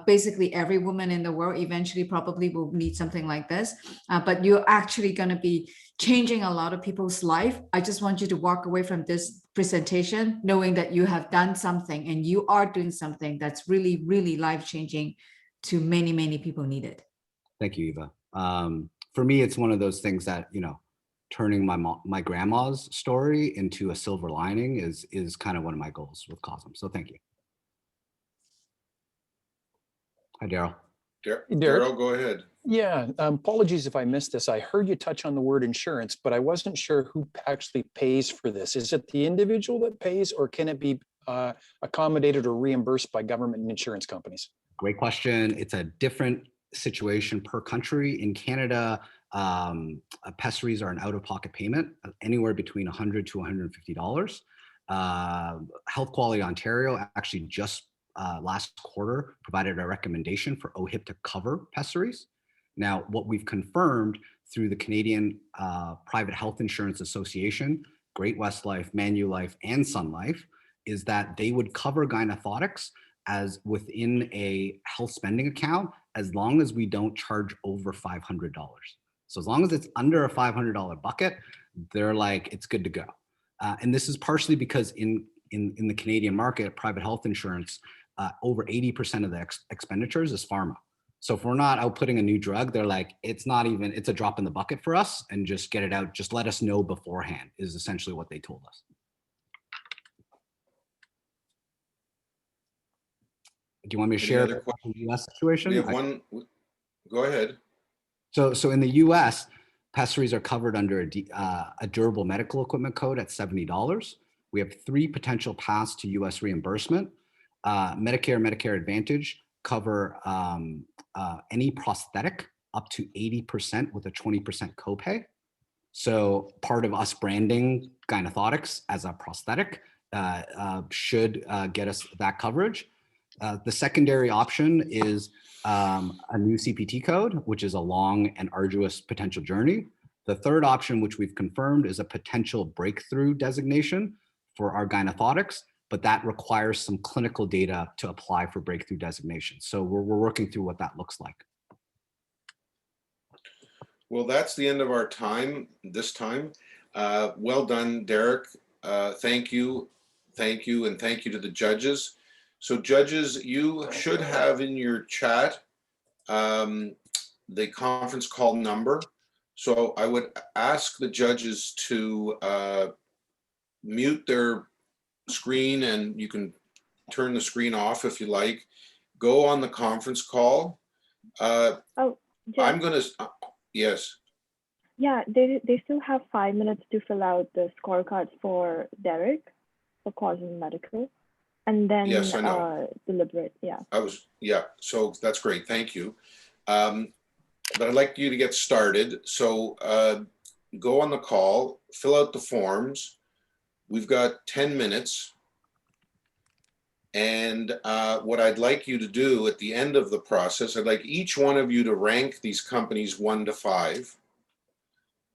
Speaker 4: basically every woman in the world eventually probably will need something like this, but you're actually going to be changing a lot of people's life. I just want you to walk away from this presentation knowing that you have done something and you are doing something that's really life-changing to many people need it.
Speaker 13: Thank you, Eva. For me, it's one of those things that, turning my grandma's story into a silver lining is kind of one of my goals with COSM. So thank you. Hi, Daryl.
Speaker 1: Daryl, go ahead.
Speaker 6: Yeah, apologies if I missed this. I heard you touch on the word insurance, but I wasn't sure who actually pays for this. Is it the individual that pays, or can it be accommodated or reimbursed by government and insurance companies?
Speaker 13: Great question. It's a different situation per country. In Canada, pessaries are an out-of-pocket payment, anywhere between $100 to $150. Health Quality Ontario actually just last quarter provided a recommendation for OHIP to cover pessaries. Now, what we've confirmed through the Canadian Private Health Insurance Association, Great West Life, Manulife, and Sun Life, is that they would cover gynothotics as within a health spending account, as long as we don't charge over $500. So as long as it's under a $500 bucket, they're like, it's good to go. And this is partially because in the Canadian market, private health insurance, over 80% of the expenditures is pharma. So if we're not out putting a new drug, they're like, it's a drop in the bucket for us, and just get it out. Just let us know beforehand is essentially what they told us. Do you want me to share the US situation?
Speaker 1: We have one. Go ahead.
Speaker 13: So in the US, pessaries are covered under a durable medical equipment code at $70. We have 3 potential paths to US reimbursement. Medicare Advantage cover any prosthetic up to 80% with a 20% copay. So part of us branding gynothotics as a prosthetic should get us that coverage. The secondary option is a new CPT code, which is a long and arduous potential journey. The third option, which we've confirmed, is a potential breakthrough designation for our gynethotics, but that requires some clinical data to apply for breakthrough designation. So we're working through what that looks like.
Speaker 1: Well, that's the end of our time this time. Well done, Derek. Thank you. Thank you. And thank you to the judges. So judges, you should have in your chat the conference call number. So I would ask the judges to mute their screen, and you can turn the screen off if you like. Go on the conference call.
Speaker 3: Oh, Jeff,
Speaker 1: I'm going to, yes.
Speaker 3: yeah, they still have 5 minutes to fill out the scorecards for Derek, for Quadrant Medical, and then
Speaker 1: Yes, I know.
Speaker 3: deliberate. Yeah.
Speaker 1: Yeah, so that's great. Thank you. But I'd like you to get started. So go on the call, fill out the forms. We've got 10 minutes. And what I'd like you to do at the end of the process, I'd like each one of you to rank these companies 1 to 5.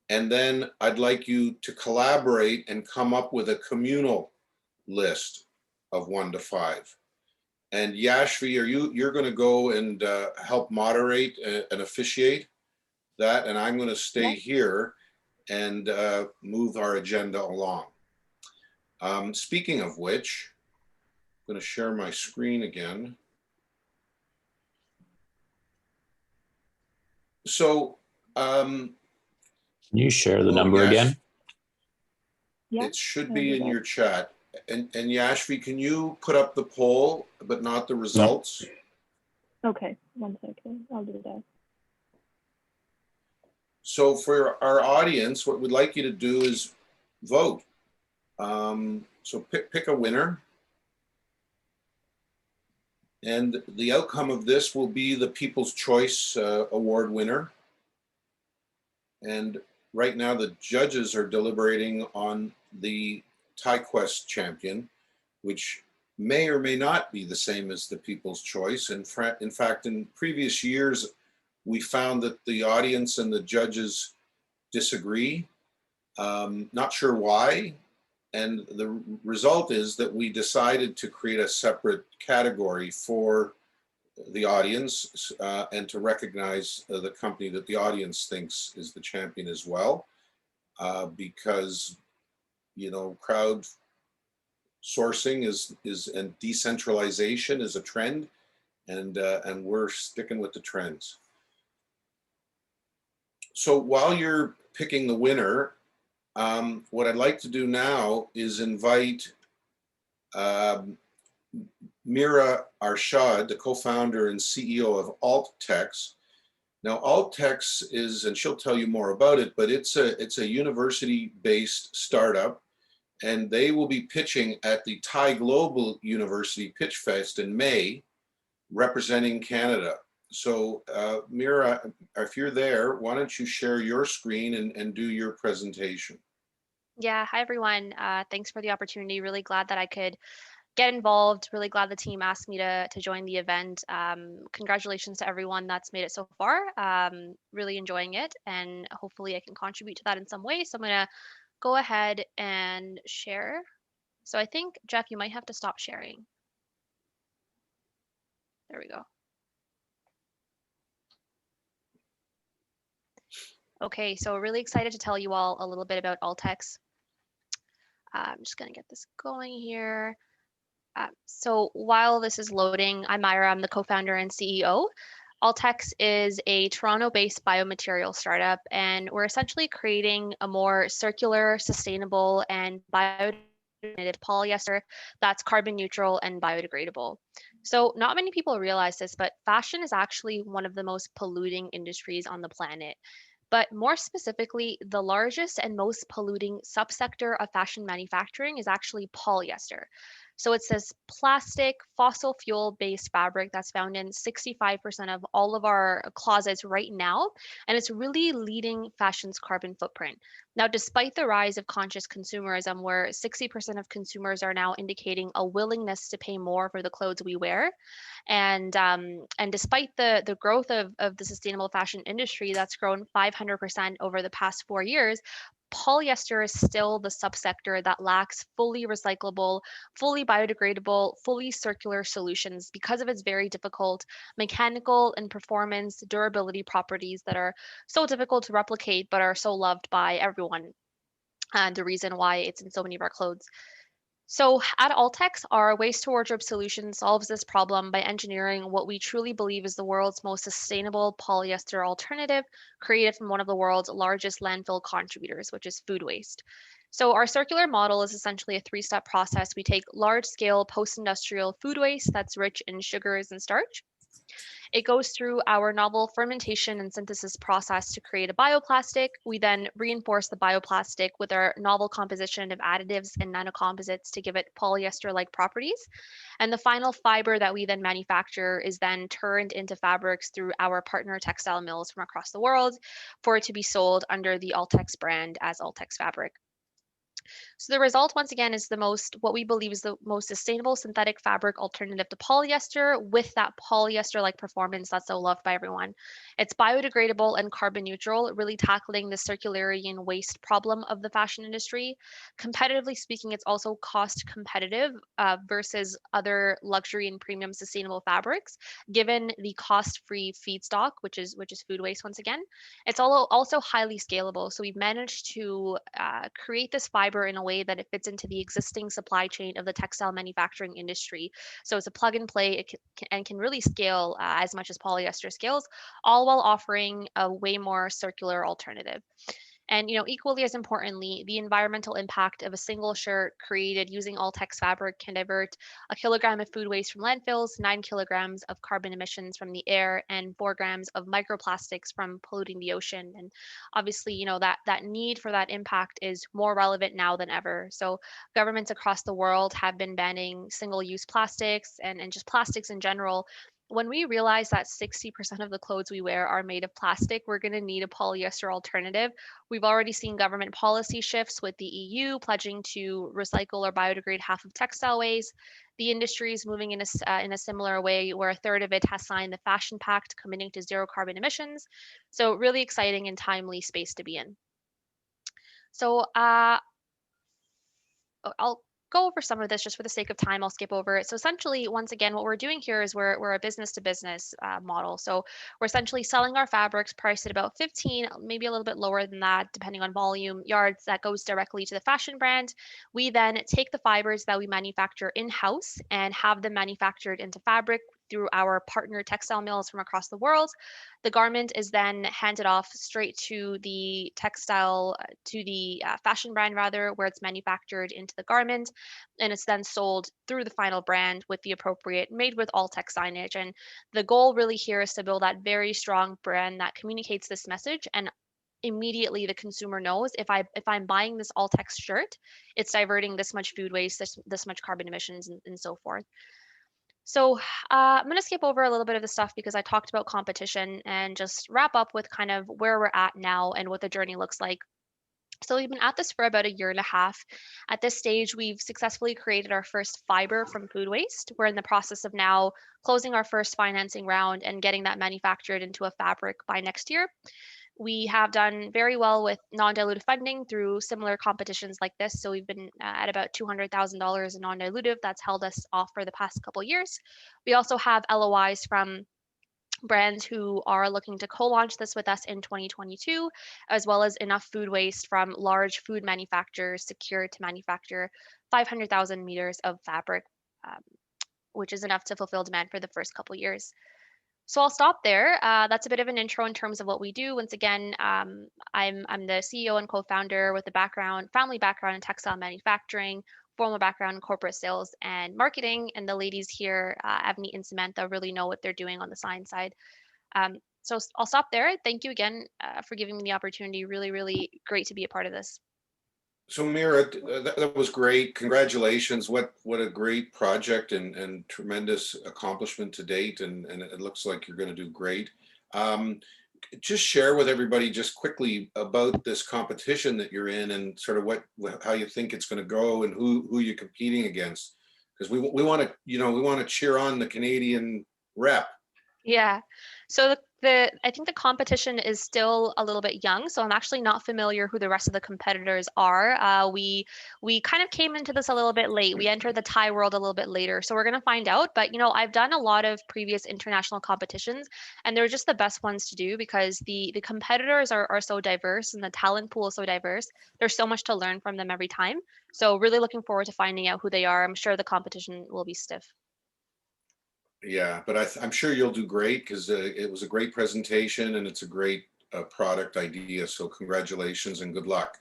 Speaker 1: And then I'd like you to collaborate and come up with a communal list of 1 to 5. And Yashvi, you're going to go and help moderate and officiate that, and I'm going to stay here and move our agenda along. Speaking of which, I'm going to share my screen again. So,
Speaker 10: can you share the number again?
Speaker 3: Yeah,
Speaker 1: it should be in your chat. And Yashvi, can you put up the poll, but not the results?
Speaker 3: No. Okay, 1 second. I'll do that.
Speaker 1: So for our audience, what we'd like you to do is vote. So pick a winner. And the outcome of this will be the People's Choice Award winner. And right now the judges are deliberating on the TiEQuest champion, which may or may not be the same as the People's Choice. In fact, in previous years, we found that the audience and the judges disagree. Not sure why. And the result is that we decided to create a separate category for the audience and to recognize the company that the audience thinks is the champion as well. Because, you know, crowd sourcing is and decentralization is a trend, and we're sticking with the trends. So while you're picking the winner, what I'd like to do now is invite Mira Arshad, the co-founder and CEO of AltTex. Now, AltTex is, and she'll tell you more about it, but it's a university-based startup, and they will be pitching at the Thai Global University Pitch Fest in May, representing Canada. So Mira, if you're there, why don't you share your screen and do your presentation?
Speaker 14: Yeah, hi everyone. Thanks for the opportunity. Really glad that I could get involved. Really glad the team asked me to join the event. Congratulations to everyone that's made it so far. Really enjoying it, and hopefully I can contribute to that in some way. So I'm gonna go ahead and share. So I think, Jeff, you might have to stop sharing. There we go. Okay, so really excited to tell you all a little bit about AltTex. I'm just gonna get this going here. So while this is loading, I'm Myra, I'm the co-founder and CEO. AltTex is a Toronto-based biomaterial startup, and we're essentially creating a more circular, sustainable, and biodegradable polyester that's carbon neutral and biodegradable. So not many people realize this, but fashion is actually one of the most polluting industries on the planet. But more specifically, the largest and most polluting subsector of fashion manufacturing is actually polyester. So it's this plastic, fossil fuel-based fabric that's found in 65% of all of our closets right now, and it's really leading fashion's carbon footprint. Now, despite the rise of conscious consumerism, where 60% of consumers are now indicating a willingness to pay more for the clothes we wear, and despite the growth of the sustainable fashion industry that's grown 500% over the past 4 years, polyester is still the subsector that lacks fully recyclable, fully biodegradable, fully circular solutions because of its very difficult mechanical and performance durability properties that are so difficult to replicate but are so loved by everyone, and the reason why it's in so many of our clothes. So at Altex, our waste to wardrobe solution solves this problem by engineering what we truly believe is the world's most sustainable polyester alternative, created from one of the world's largest landfill contributors, which is food waste. So our circular model is essentially a three-step process. We take large-scale post-industrial food waste that's rich in sugars and starch. It goes through our novel fermentation and synthesis process to create a bioplastic. We then reinforce the bioplastic with our novel composition of additives and nanocomposites to give it polyester-like properties. And the final fiber that we then manufacture is then turned into fabrics through our partner textile mills from across the world for it to be sold under the Altex brand as Altex fabric. So the result, once again, is what we believe is the most sustainable synthetic fabric alternative to polyester with that polyester-like performance that's so loved by everyone. It's biodegradable and carbon neutral, really tackling the circularity and waste problem of the fashion industry. Competitively speaking, it's also cost competitive versus other luxury and premium sustainable fabrics, given the cost-free feedstock, which is food waste once again. It's also highly scalable. So we've managed to create this fiber in a way that it fits into the existing supply chain of the textile manufacturing industry. So it's a plug and play. It can really scale as much as polyester scales, all while offering a way more circular alternative. And equally as importantly, the environmental impact of a single shirt created using Altex fabric can divert a kilogram of food waste from landfills, 9 kilograms of carbon emissions from the air, and 4 grams of microplastics from polluting the ocean. And obviously, that need for that impact is more relevant now than ever. So governments across the world have been banning single-use plastics and just plastics in general. When we realize that 60% of the clothes we wear are made of plastic, we're going to need a polyester alternative. We've already seen government policy shifts with the EU pledging to recycle or biodegrade half of textile waste. The industry is moving in a similar way, where a third of it has signed the Fashion Pact, committing to zero carbon emissions. So really exciting and timely space to be in. So I'll go over some of this just for the sake of time. I'll skip over it. So essentially, once again, what we're doing here is we're a business to business model. So we're essentially selling our fabrics priced at about 15, maybe a little bit lower than that, depending on volume, yards that goes directly to the fashion brand. We then take the fibers that we manufacture in-house and have them manufactured into fabric through our partner textile mills from across the world. The garment is then handed off straight to the fashion brand rather, where it's manufactured into the garment, and it's then sold through the final brand with the appropriate made with Altex signage. And the goal really here is to build that very strong brand that communicates this message, and immediately the consumer knows if I'm buying this Altex shirt, it's diverting this much food waste, this much carbon emissions, and so forth. So I'm going to skip over a little bit of the stuff because I talked about competition, and just wrap up with kind of where we're at now and what the journey looks like. So we've been at this for about 1.5 years. At this stage, we've successfully created our first fiber from food waste. We're in the process of now closing our first financing round and getting that manufactured into a fabric by next year. We have done very well with non-dilutive funding through similar competitions like this. So we've been at about $200,000 in non-dilutive. That's held us off for the past couple of years. We also have LOIs from brands who are looking to co-launch this with us in 2022, as well as enough food waste from large food manufacturers secured to manufacture 500,000 meters of fabric, which is enough to fulfill demand for the first couple of years. So I'll stop there. That's a bit of an intro in terms of what we do. Once again, I'm the CEO and co-founder with a family background in textile manufacturing, formal background in corporate sales and marketing, and the ladies here, Avneet and Samantha, really know what they're doing on the science side. So I'll stop there. Thank you again for giving me the opportunity. Really, really great to be a part of this.
Speaker 1: So Mira, that was great. Congratulations. What a great project and tremendous accomplishment to date. And it looks like you're going to do great. just share with everybody just quickly about this competition that you're in and sort of how you think it's going to go and who you're competing against? Because we want to, we want to cheer on the Canadian rep.
Speaker 14: Yeah. So I think the competition is still a little bit young, so I'm actually not familiar who the rest of the competitors are. We kind of came into this a little bit late. We entered the Thai world a little bit later, so we're gonna find out. But I've done a lot of previous international competitions, and they're just the best ones to do because the competitors are so diverse and the talent pool is so diverse. There's so much to learn from them every time. So really looking forward to finding out who they are. I'm sure the competition will be stiff.
Speaker 1: Yeah, but I'm sure you'll do great because it was a great presentation and it's a great product idea. So congratulations and good luck.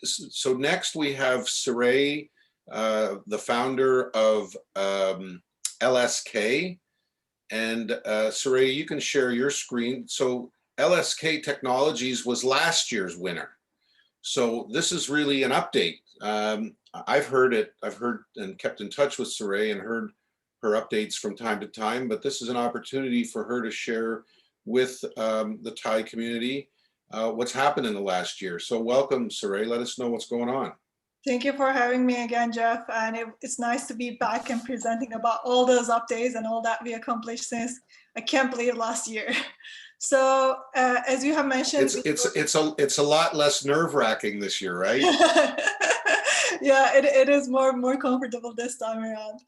Speaker 1: So next we have Saray, the founder of LSK. And Saray, you can share your screen. So LSK Technologies was last year's winner. So this is really an update. I've heard and kept in touch with Saray and heard her updates from time to time, but this is an opportunity for her to share with the Thai community what's happened in the last year. So welcome, Saray. Let us know what's going on.
Speaker 15: Thank you for having me again, Jeff. And it's nice to be back and presenting about all those updates and all that we accomplished since, I can't believe, last year. So as you have mentioned,
Speaker 1: it's a lot less nerve-wracking this year, right?
Speaker 15: Yeah, it is more comfortable this time around.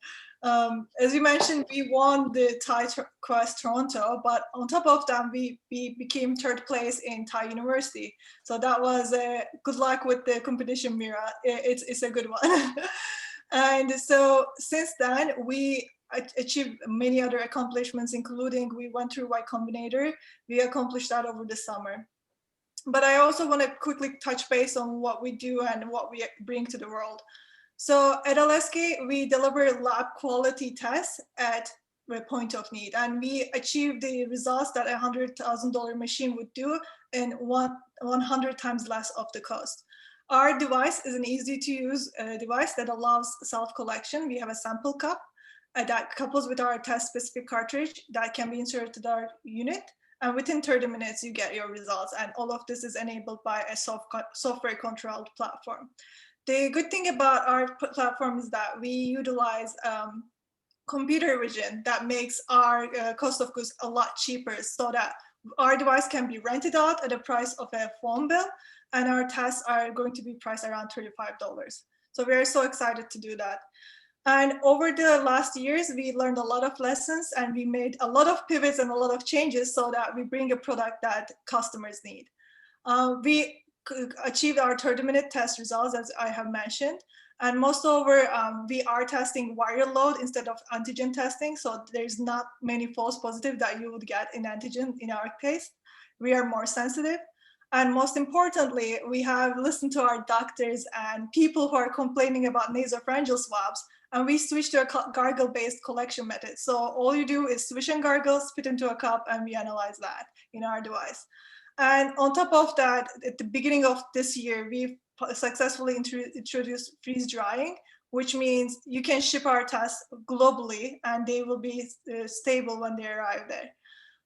Speaker 15: As you mentioned, we won the TiEQuest Toronto, but on top of that, we became third place in Thai University. So that was good luck with the competition, Mira. It's a good one. And so since then, we achieved many other accomplishments, including we went through Y Combinator. We accomplished that over the summer. But I also want to quickly touch base on what we do and what we bring to the world. So at LSK, we deliver lab quality tests at the point of need, and we achieve the results that a $100,000 machine would do in 100 times less of the cost. Our device is an easy to use device that allows self-collection. We have a sample cup that couples with our test specific cartridge that can be inserted to our unit. And within 30 minutes, you get your results. And all of this is enabled by a software controlled platform. The good thing about our platform is that we utilize computer vision that makes our cost of goods a lot cheaper, so that our device can be rented out at the price of a phone bill, and our tests are going to be priced around $35. So we're so excited to do that. And over the last years, we learned a lot of lessons and we made a lot of pivots and a lot of changes so that we bring a product that customers need. We achieved our 30-minute test results, as I have mentioned. And most over, we are testing viral load instead of antigen testing. So there's not many false positives that you would get in antigen in our case. We are more sensitive. And most importantly, we have listened to our doctors and people who are complaining about nasopharyngeal swabs, and we switched to a gargle-based collection method. So all you do is swish and gargle, spit into a cup, and we analyze that in our device. And on top of that, at the beginning of this year, we've successfully introduced freeze drying, which means you can ship our tests globally and they will be stable when they arrive there.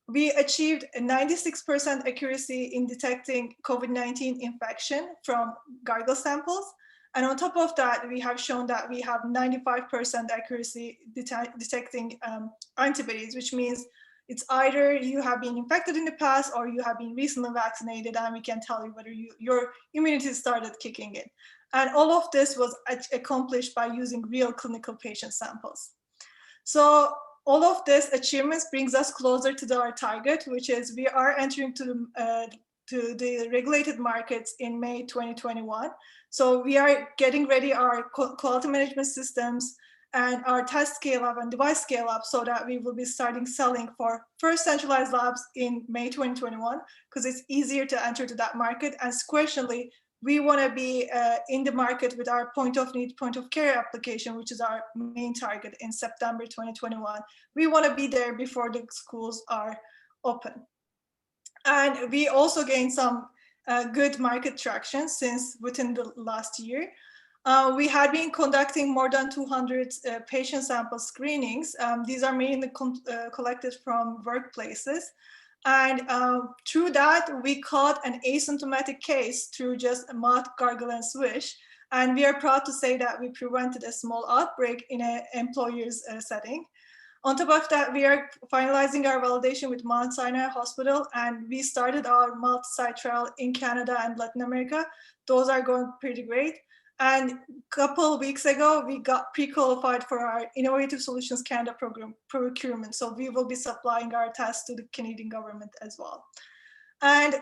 Speaker 15: We achieved a 96% accuracy in detecting COVID-19 infection from gargle samples. And on top of that, we have shown that we have 95% accuracy detecting antibodies, which means it's either you have been infected in the past or you have been recently vaccinated, and we can tell you whether your immunity started kicking in. And all of this was accomplished by using real clinical patient samples. So all of this achievements brings us closer to our target, which is we are entering to the regulated markets in May 2021. So we are getting ready our quality management systems and our test scale up and device scale up so that we will be starting selling for first centralized labs in May 2021, because it's easier to enter to that market. And sequentially, we want to be in the market with our point of need, point of care application, which is our main target in September 2021. We want to be there before the schools are open. And we also gained some good market traction since within the last year. We had been conducting more than 200 patient sample screenings. These are mainly collected from workplaces. And through that, we caught an asymptomatic case through just a mouth gargle and swish. And we are proud to say that we prevented a small outbreak in an employer's setting. On top of that, we are finalizing our validation with Mount Sinai Hospital, and we started our multi-site trial in Canada and Latin America. Those are going pretty great. And a couple of weeks ago, we got pre-qualified for our Innovative Solutions Canada program procurement. So we will be supplying our tests to the Canadian government as well. And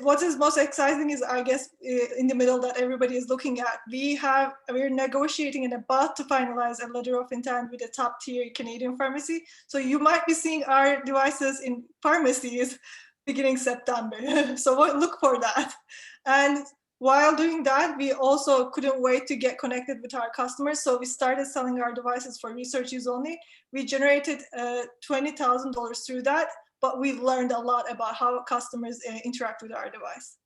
Speaker 15: what is most exciting is, I guess, in the middle that everybody is looking at, we're negotiating and about to finalize a letter of intent with a top tier Canadian pharmacy. So you might be seeing our devices in pharmacies beginning September. So look for that. And while doing that, we also couldn't wait to get connected with our customers. So we started selling our devices for research use only. We generated $20,000 through that, but we learned a lot about how customers interact with our device.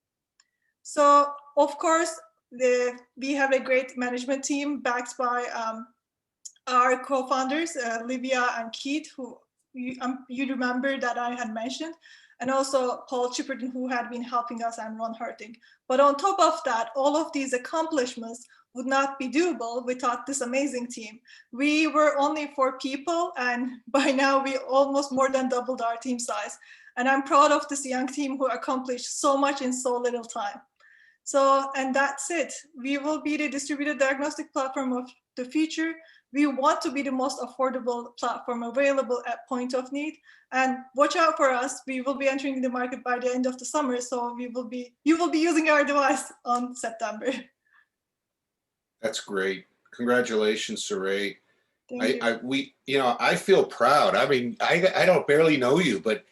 Speaker 15: So of course, we have a great management team backed by our co-founders, Livia and Keith, who you remember that I had mentioned, and also Paul Chipperton, who had been helping us, and Ron Hurting. But on top of that, all of these accomplishments would not be doable without this amazing team. We were only 4 people, and by now we almost more than doubled our team size. And I'm proud of this young team who accomplished so much in so little time. So, and that's it. We will be the distributed diagnostic platform of the future. We want to be the most affordable platform available at point of need. And watch out for us. We will be entering the market by the end of the summer. So you will be using our device on September.
Speaker 1: That's great. Congratulations, Saray.
Speaker 15: Thank you.
Speaker 1: I feel proud. I mean, I don't barely know you, but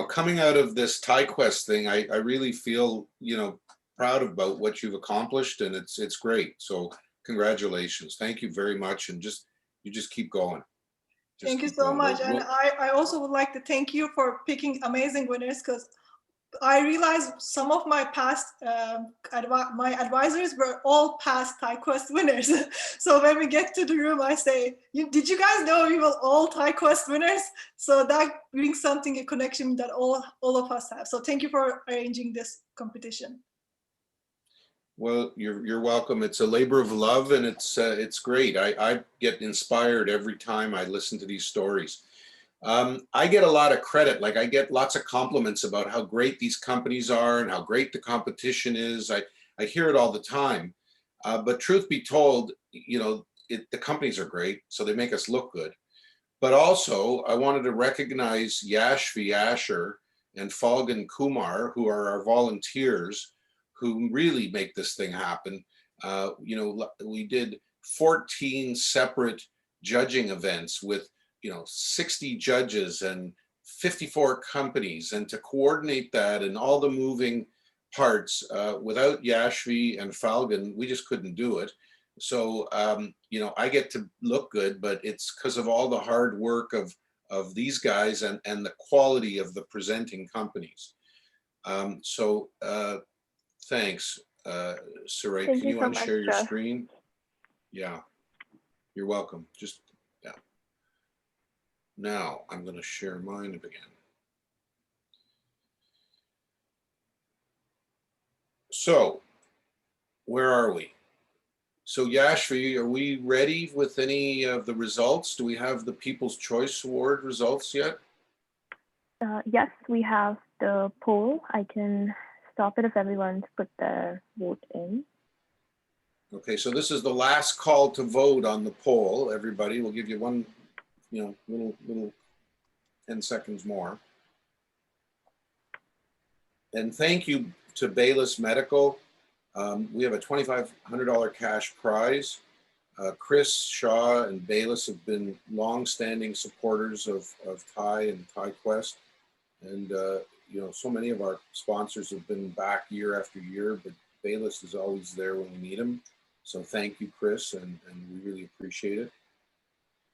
Speaker 1: coming out of this TiEQuest thing, I really feel, proud about what you've accomplished, and it's great. So congratulations. Thank you very much. And you just keep going.
Speaker 15: Thank you so much. And I also would like to thank you for picking amazing winners, because I realized some of my past, my advisors were all past TiEQuest winners. So when we get to the room, I say, did you guys know we were all TiEQuest winners? So that brings a connection that all of us have. So thank you for arranging this competition.
Speaker 1: Well, you're welcome. It's a labor of love, and it's great. I get inspired every time I listen to these stories. I get a lot of credit. Like, I get lots of compliments about how great these companies are and how great the competition is. I hear it all the time. But truth be told, the companies are great, so they make us look good. But also, I wanted to recognize Yashvi Asher and Falgun Kumar, who are our volunteers, who really make this thing happen. We did 14 separate judging events with 60 judges and 54 companies, and to coordinate that and all the moving parts, without Yashvi and Falgun, we just couldn't do it. So, I get to look good, but it's because of all the hard work of these guys and the quality of the presenting companies. Thanks, Saray. Can you unshare your screen? Yeah, you're welcome. Yeah. Now I'm going to share mine again. So, where are we? So, Yashvi, are we ready with any of the results? Do we have the People's Choice Award results yet?
Speaker 3: Yes, we have the poll. I can stop it if everyone's put their vote in.
Speaker 1: Okay, so this is the last call to vote on the poll. Everybody, we'll give you one, little 10 seconds more. And thank you to Baylis Medical. We have a $2,500 cash prize. Chris Shaw and Baylis have been long-standing supporters of Ti and TiEQuest. And so many of our sponsors have been back year after year, but Baylis is always there when we need him. So thank you, Chris, and we really appreciate it.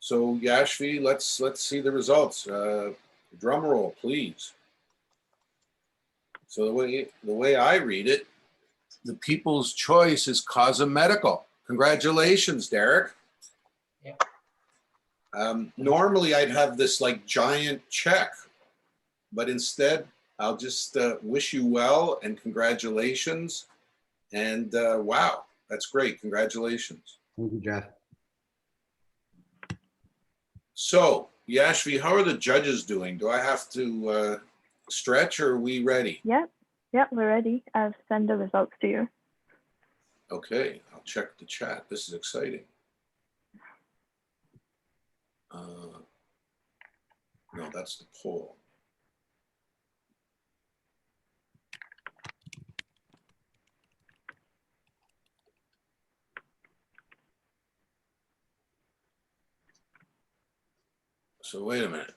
Speaker 1: So Yashvi, let's see the results. Drum roll, please. So the way I read it, the People's Choice is Causa Medical. Congratulations, Derek.
Speaker 2: Yeah.
Speaker 1: Normally I'd have this like giant check, but instead I'll just wish you well and congratulations. And wow, that's great. Congratulations.
Speaker 13: Thank you, Jeff.
Speaker 1: So, Yashvi, how are the judges doing? Do I have to stretch or are we ready?
Speaker 3: Yep, we're ready. I'll send the results to you.
Speaker 1: Okay, I'll check the chat. This is exciting. No, that's the poll. So wait a minute.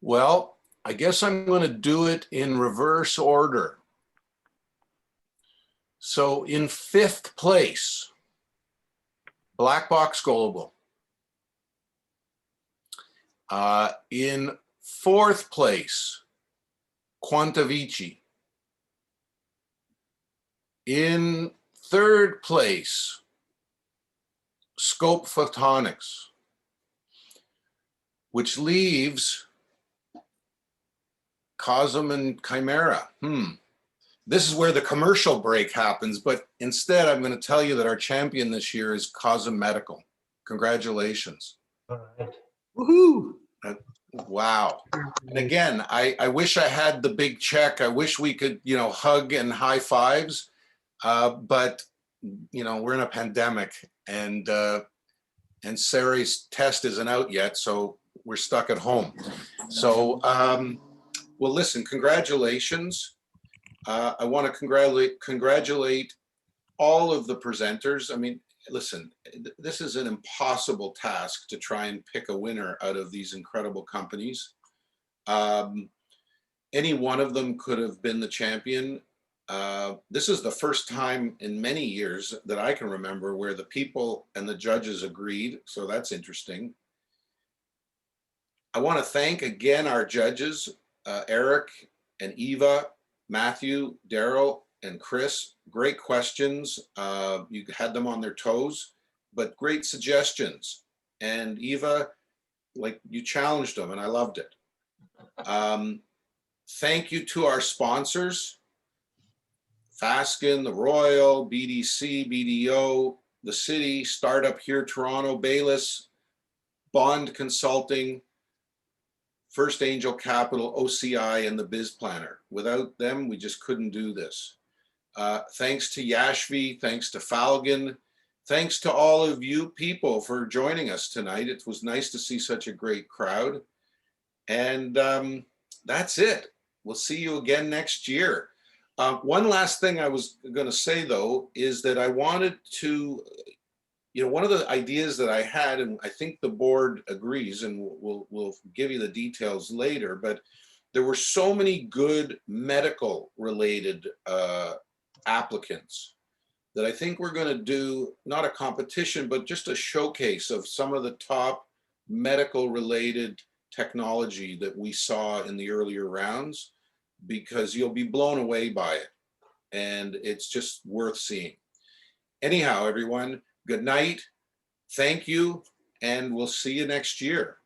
Speaker 1: Well, I guess I'm going to do it in reverse order. So in 5th place, Black Box Global. In 4th place, Quantavici. In 3rd place, Scope Photonics, which leaves Cosm and Chimera. This is where the commercial break happens, but instead I'm going to tell you that our champion this year is Cosm Medical. Congratulations.
Speaker 2: All right.
Speaker 13: Woohoo!
Speaker 1: Wow. And again, I wish I had the big check. I wish we could, hug and high fives, but we're in a pandemic and Sarah's test isn't out yet, so we're stuck at home. So, well, listen, congratulations. I want to congratulate all of the presenters. I mean, listen, this is an impossible task to try and pick a winner out of these incredible companies. Any one of them could have been the champion. This is the first time in many years that I can remember where the people and the judges agreed. So that's interesting. I want to thank again our judges, Eric and Eva, Matthew, Daryl, and Chris. Great questions. You had them on their toes, but great suggestions. And Eva, like, you challenged them and I loved it. Thank you to our sponsors, Fasken, the Royal, BDC, BDO, the City, Startup Here, Toronto, Baylis, Bond Consulting, First Angel Capital, OCI, and the Biz Planner. Without them, we just couldn't do this. Thanks to Yashvi, thanks to Falcon, thanks to all of you people for joining us tonight. It was nice to see such a great crowd. And that's it. We'll see you again next year. One last thing I was going to say, though, is that I wanted to, one of the ideas that I had, and I think the board agrees, and we'll give you the details later, but there were so many good medical related applicants that I think we're going to do not a competition, but just a showcase of some of the top medical related technology that we saw in the earlier rounds, because you'll be blown away by it. And it's just worth seeing. Anyhow, everyone, good night. Thank you. And we'll see you next year.